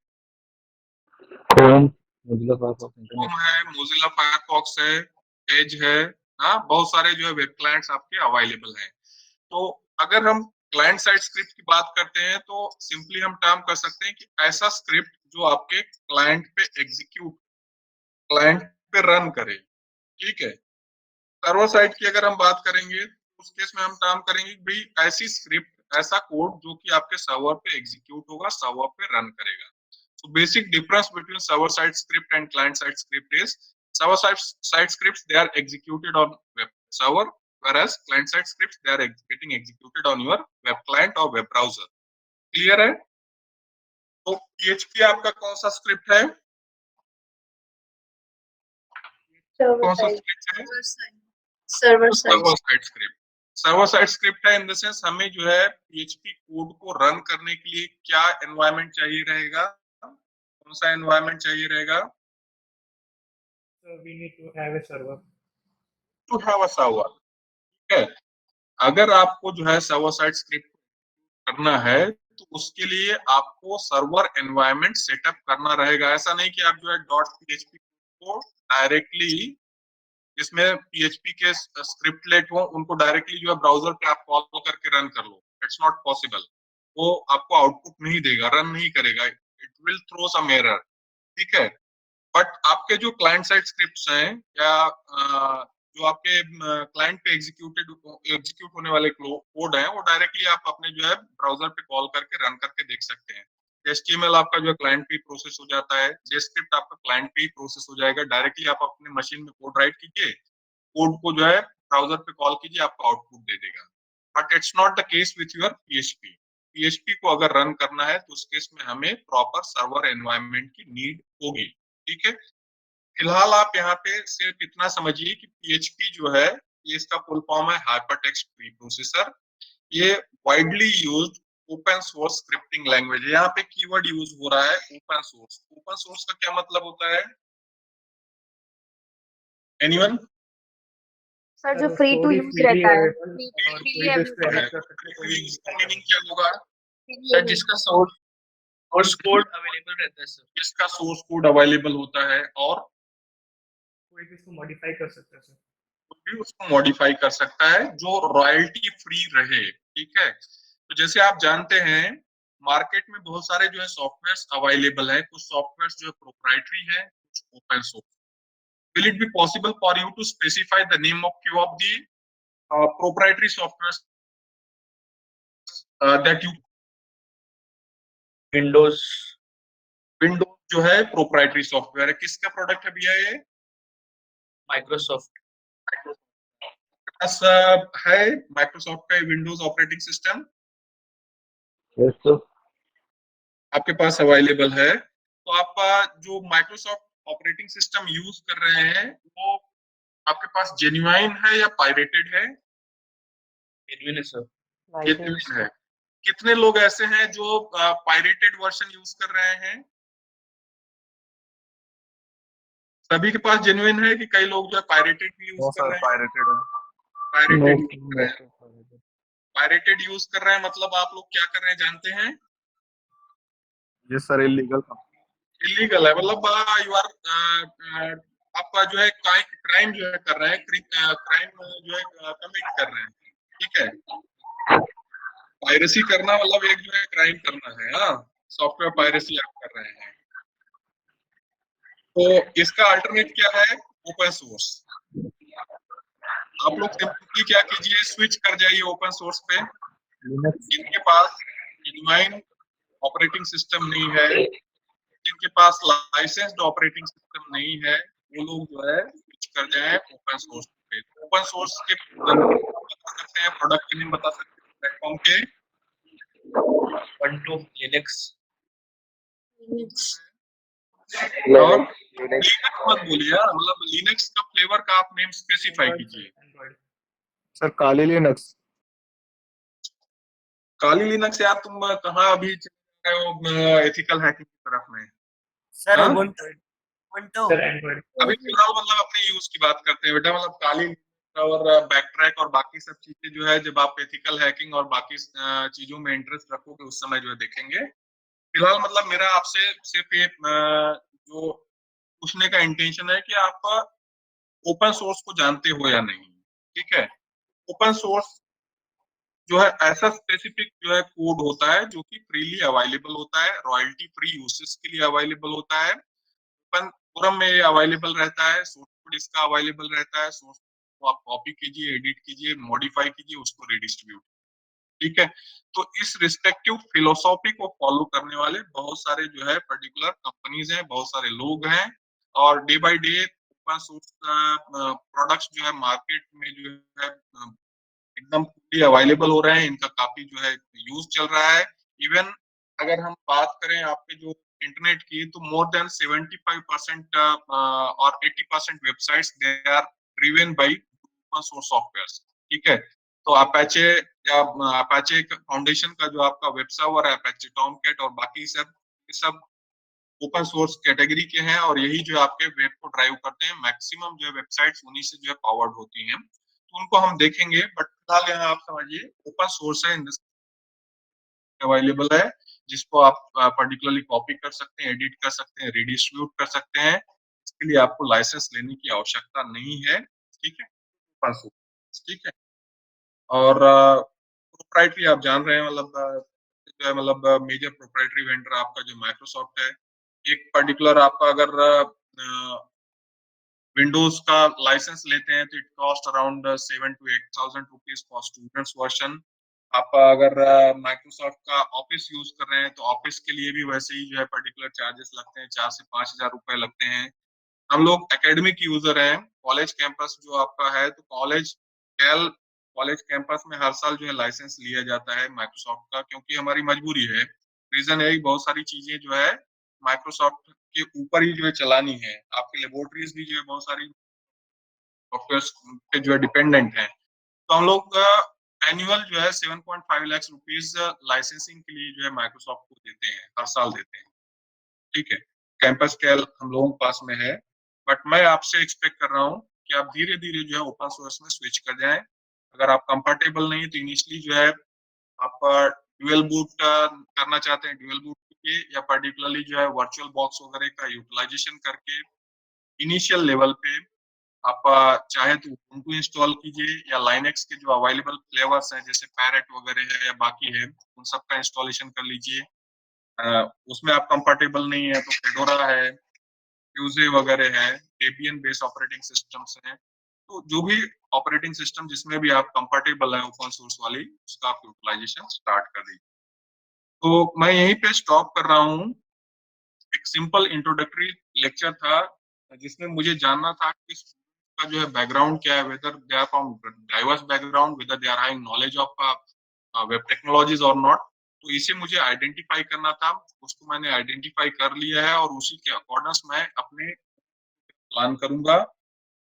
क्रोम, मोजिला फायरफॉक्स, क्रोम है, मोजिला फायरफॉक्स है, एज है, हाँ, बहुत सारे जो है वेब क्लाइंट्स आपके अवेलेबल हैं। तो अगर हम क्लाइंट साइड स्क्रिप्ट की बात करते हैं तो सिंपली हम टर्म कर सकते हैं कि ऐसा स्क्रिप्ट जो आपके क्लाइंट पे एग्जीक्यूट, क्लाइंट पे रन करे, ठीक है। सर्वर साइड की अगर हम बात करेंगे तो उस केस में हम टर्म करेंगे भाई ऐसी स्क्रिप्ट, ऐसा कोड जो कि आपके सर्वर पे एग्जीक्यूट होगा, सर्वर पे रन करेगा। So basic difference between server side script and client side script is server side scripts they are executed on web server, whereas client side scripts they are getting executed on your web client or web browser. Clear है? तो PHP आपका कौन सा script है? कौन सा script है? Server side script. Server side script है इन द सेंस हमें जो है PHP कोड को रन करने के लिए क्या एनवायरनमेंट चाहिए रहेगा? कौन सा एनवायरनमेंट चाहिए रहेगा? So we need to have a server. To have a server, ठीक है। अगर आपको जो है सर्वर साइड स्क्रिप्ट करना है तो उसके लिए आपको सर्वर एनवायरनमेंट सेटअप करना रहेगा। ऐसा नहीं कि आप जो है .php को डायरेक्टली, इसमें PHP के स्क्रिप्टलेट हो उनको डायरेक्टली जो है ब्राउजर पे आप कॉल करके रन कर लो, इट्स नॉट पॉसिबल। वो आपको आउटपुट नहीं देगा, रन नहीं करेगा, it will throw some error, ठीक है। बट आपके जो क्लाइंट साइड स्क्रिप्ट्स हैं या जो आपके क्लाइंट पे एग्जीक्यूट होने वाले कोड हैं, वो डायरेक्टली आप अपने जो है ब्राउजर पे कॉल करके रन करके देख सकते हैं। HTML आपका जो है क्लाइंट पे प्रोसेस हो जाता है, JavaScript आपका क्लाइंट पे ही प्रोसेस हो जाएगा। डायरेक्टली आप अपने मशीन में कोड राइट कीजिए, कोड को जो है ब्राउजर पे कॉल कीजिए, आपको आउटपुट दे देगा। But it's not the case with your PHP। PHP को अगर रन करना है तो उस केस में हमें प्रॉपर सर्वर एनवायरनमेंट की नीड होगी। ठीक है, फिलहाल आप यहाँ पे सिर्फ इतना समझिए कि PHP जो है ये इसका फुल फॉर्म है हाइपरटेक्स्ट प्री प्रोसेसर। ये widely used open source scripting language है। यहाँ पे कीवर्ड यूज हो रहा है ओपन सोर्स। ओपन सोर्स का क्या मतलब होता है? एनीवन? सर जो फ्री टू यूज रहता है, मीनिंग क्या होगा? सर जिसका सोर्स कोड अवेलेबल रहता है सर। जिसका सोर्स कोड अवेलेबल होता है और कोई भी इसको मॉडिफाई कर सकता है सर। भी उसको मॉडिफाई कर सकता है जो रॉयल्टी फ्री रहे। ठीक है, तो जैसे आप जानते हैं मार्केट में बहुत सारे जो है सॉफ्टवेयर्स अवेलेबल है। कुछ सॉफ्टवेयर्स जो है प्रोप्राइटरी है, कुछ open source. Will it be possible for you to specify the name of few of the proprietary softwares that you? Windows जो है प्रोप्राइटरी सॉफ्टवेयर है। किसका प्रोडक्ट है भैया ये? माइक्रोसॉफ्ट है माइक्रोसॉफ्ट का Windows operating system yes sir. आपके पास अवेलेबल है। तो आप जो माइक्रोसॉफ्ट ऑपरेटिंग सिस्टम यूज कर रहे हैं वो आपके पास जेन्युइन है या पायरेटेड है? जेन्युइन है सर। जेन्युइन है। कितने लोग ऐसे हैं जो पायरेटेड वर्जन यूज कर रहे हैं? सभी के पास जेन्युइन है कि कई लोग जो है पायरेटेड भी यूज कर रहे हैं? पायरेटेड यूज कर रहे हैं मतलब आप लोग क्या कर रहे हैं जानते हैं? Yes sir, illegal. इलीगल है मतलब यू आर आपका जो है क्राइम जो है कर रहे हैं, क्राइम जो है कमिट कर रहे हैं। ठीक है, पायरेसी करना मतलब एक जो है क्राइम करना है। हाँ, सॉफ्टवेयर पायरेसी आप कर रहे हैं। तो इसका अल्टरनेट क्या है? Open source. आप लोग सिंपली क्या कीजिए, स्विच कर जाइए ओपन सोर्स पे। जिनके पास जेन्युइन ऑपरेटिंग सिस्टम नहीं है, जिनके पास लाइसेंस्ड ऑपरेटिंग सिस्टम नहीं है, वो लोग जो है स्विच कर जाए ओपन सोर्स पे। ओपन सोर्स के बता सकते हैं, प्रोडक्ट के नेम बता सकते हैं प्लेटफॉर्म के? ubuntu लिनक्स और लिनक्स मत बोलिए, मतलब लिनक्स का फ्लेवर का आप नेम स्पेसिफाई कीजिए। सर काली लिनक्स। काली लिनक्स यार, तुम कहाँ अभी चल रहे हो एथिकल हैकिंग की तरफ में? सर हाँ? ubuntu sir Android. अभी फिलहाल मतलब अपने यूज की बात करते हैं बेटा। मतलब काली और बैक ट्रैक और बाकी सब चीजें जो है जब आप एथिकल हैकिंग और बाकी चीजों में इंटरेस्ट रखोगे उस समय जो है देखेंगे। फिलहाल मतलब मेरा आपसे सिर्फ ये जो पूछने का इंटेंशन है कि आप ओपन सोर्स को जानते हो या नहीं। ठीक है, ओपन सोर्स जो है ऐसा स्पेसिफिक जो है कोड होता है जो कि फ्रीली अवेलेबल होता है, रॉयल्टी फ्री यूसेज के लिए अवेलेबल होता है। ओपन फोरम में अवेलेबल रहता है, सोर्स कोड इसका अवेलेबल रहता है। सोर्स को आप कॉपी कीजिए, एडिट कीजिए, मॉडिफाई कीजिए, उसको रीडिस्ट्रीब्यूट। ठीक है, तो इस रिस्पेक्टिव फिलोसॉफी को फॉलो करने वाले बहुत सारे जो है पर्टिकुलर कंपनीज हैं, बहुत सारे लोग हैं। और day by day open source products जो है मार्केट में जो है एकदम फुली अवेलेबल हो रहे हैं। इनका काफी जो है यूज चल रहा है। इवन अगर हम बात करें आपके जो इंटरनेट की, तो मोर देन 75% और 80% websites they are driven by open source softwares. ठीक है, तो अपाचे या अपाचे फाउंडेशन का जो आपका वेब सर्वर है, अपाचे टॉमकैट और बाकी सब ओपन सोर्स कैटेगरी के हैं और यही जो आपके वेब को ड्राइव करते हैं। मैक्सिमम जो है वेबसाइट्स उन्हीं से जो है पावर्ड होती हैं, तो उनको हम देखेंगे। बट फिलहाल यहाँ आप समझिए ओपन सोर्स है, अवेलेबल है, जिसको आप पर्टिकुलरली कॉपी कर सकते हैं, एडिट कर सकते हैं, रिडिस्ट्रीब्यूट कर सकते हैं। इसके लिए आपको लाइसेंस लेने की आवश्यकता नहीं है। ठीक है, ओपन सोर्स। ठीक है, और प्रोप्राइटरी आप जान रहे हैं, जो है मतलब मेजर प्रोप्राइटरी वेंडर आपका जो माइक्रोसॉफ्ट है। एक पर्टिकुलर आपका अगर विंडोज का लाइसेंस लेते हैं तो it cost around 7,000 to 8,000 rupees for students version. आप अगर माइक्रोसॉफ्ट का ऑफिस यूज कर रहे हैं तो ऑफिस के लिए भी वैसे ही जो है पर्टिकुलर चार्जेस लगते हैं, 4 से 5,000 रुपए लगते हैं। हम लोग एकेडमिक यूजर हैं, कॉलेज कैंपस जो आपका है, तो कॉलेज स्केल कॉलेज कैंपस में हर साल जो है लाइसेंस लिया जाता है माइक्रोसॉफ्ट का, क्योंकि हमारी मजबूरी है। रीजन है कि बहुत सारी चीजें जो है माइक्रोसॉफ्ट के ऊपर ही जो है चलानी है। आपकी लेबोरेटरीज भी जो है बहुत सारी सॉफ्टवेयर पे जो है डिपेंडेंट है। तो हम लोग एनुअल जो है 7.5 लाख रुपीज लाइसेंसिंग के लिए जो है माइक्रोसॉफ्ट को देते हैं, हर साल देते हैं। ठीक है, कैंपस स्केल हम लोगों के पास में है, बट मैं आपसे एक्सपेक्ट कर रहा हूँ कि आप धीरे धीरे जो है ओपन सोर्स में स्विच कर जाएं। अगर आप कंफर्टेबल नहीं तो इनिशियली जो है आप ड्यूअल बूट करना चाहते हैं, ड्यूअल बूट कीजिए, या पर्टिकुलरली जो है वर्चुअल बॉक्स वगैरह का यूटिलाइजेशन करके इनिशियल लेवल पे आप चाहे तो उबुंटू इंस्टॉल कीजिए, या लाइनेक्स के जो अवेलेबल फ्लेवर्स हैं जैसे पैरेट वगैरह है या बाकी है, उन सब का इंस्टॉलेशन कर लीजिए। उसमें आप कंफर्टेबल नहीं है तो फेडोरा है, फ्यूजे वगैरह है, डेबियन बेस ऑपरेटिंग सिस्टम्स हैं। तो जो भी ऑपरेटिंग सिस्टम जिसमें भी आप कंफर्टेबल है ओपन सोर्स वाली, उसका आप यूटिलाइजेशन स्टार्ट कर दीजिए। तो मैं यहीं पे स्टॉप कर रहा हूँ। एक सिंपल इंट्रोडक्टरी लेक्चर था जिसमें मुझे जानना था कि का जो है बैकग्राउंड क्या है, whether they are from diverse background, whether they are having knowledge of web technologies और नॉट। तो इसे मुझे आइडेंटिफाई करना था, उसको मैंने आइडेंटिफाई कर लिया है, और उसी के अकॉर्डेंस मैं अपने प्लान करूंगा।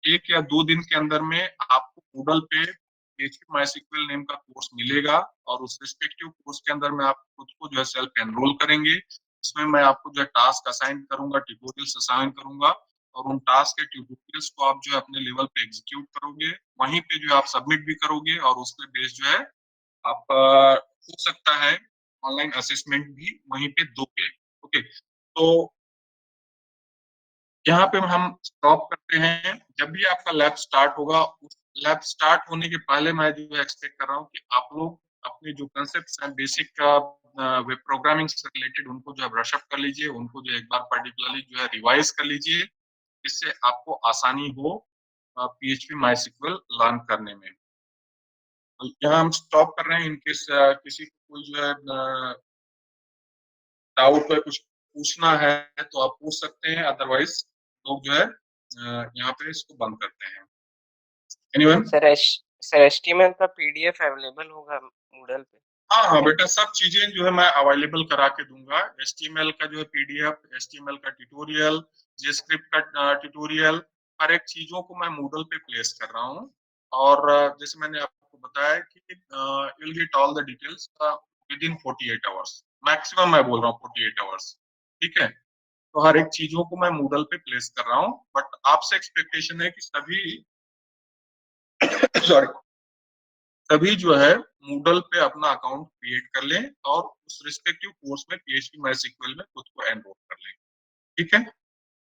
1 या 2 दिन के अंदर में आपको गूगल पे PHP MySQL नेम का कोर्स मिलेगा, और उस रिस्पेक्टिव कोर्स के अंदर में आप खुद को जो है सेल्फ एनरोल करेंगे। इसमें मैं आपको जो है टास्क असाइन करूंगा, ट्यूटोरियल्स असाइन करूंगा, और उन टास्क के ट्यूटोरियल्स को आप जो है अपने लेवल पे एग्जीक्यूट करोगे, वहीं पे जो है आप सबमिट भी करोगे, और उस पे बेस जो है आप हो सकता है ऑनलाइन असेसमेंट भी वहीं पे दोगे। ओके, तो यहाँ पे हम स्टॉप करते हैं। जब भी आपका लैब स्टार्ट होगा, उस लैब स्टार्ट होने के पहले मैं जो है एक्सपेक्ट कर रहा हूँ कि आप लोग अपने जो कंसेप्ट्स हैं बेसिक वेब प्रोग्रामिंग से रिलेटेड, उनको जो है ब्रश अप कर लीजिए, उनको जो एक बार पर्टिकुलरली जो है रिवाइज कर लीजिए, इससे आपको आसानी हो PHP MySQL लर्न करने में। यहाँ हम स्टॉप कर रहे हैं। इनकेस किसी को कोई जो है डाउट है, कुछ पूछना है तो आप पूछ सकते हैं, अदरवाइज लोग जो है यहाँ पे इसको बंद करते हैं। एनीवन? सर HTML का PDF अवेलेबल होगा Moodle पे? हाँ बेटा, सब चीजें जो है मैं अवेलेबल करा के दूंगा। HTML का जो है PDF, HTML का ट्यूटोरियल, JavaScript का ट्यूटोरियल, हर एक चीजों को मैं Moodle पे प्लेस कर रहा हूँ। और जैसे मैंने आपको बताया कि you will get all the details with in 48 hours, maximum मैं बोल रहा हूँ 48 आवर्स। ठीक है, तो हर एक चीजों को मैं Moodle पे प्लेस कर रहा हूँ, बट आपसे एक्सपेक्टेशन है कि सभी सभी जो है Moodle पे अपना अकाउंट क्रिएट कर लें, और उस रिस्पेक्टिव कोर्स में PHP MySQL में खुद को एनरोल कर लें। ठीक है।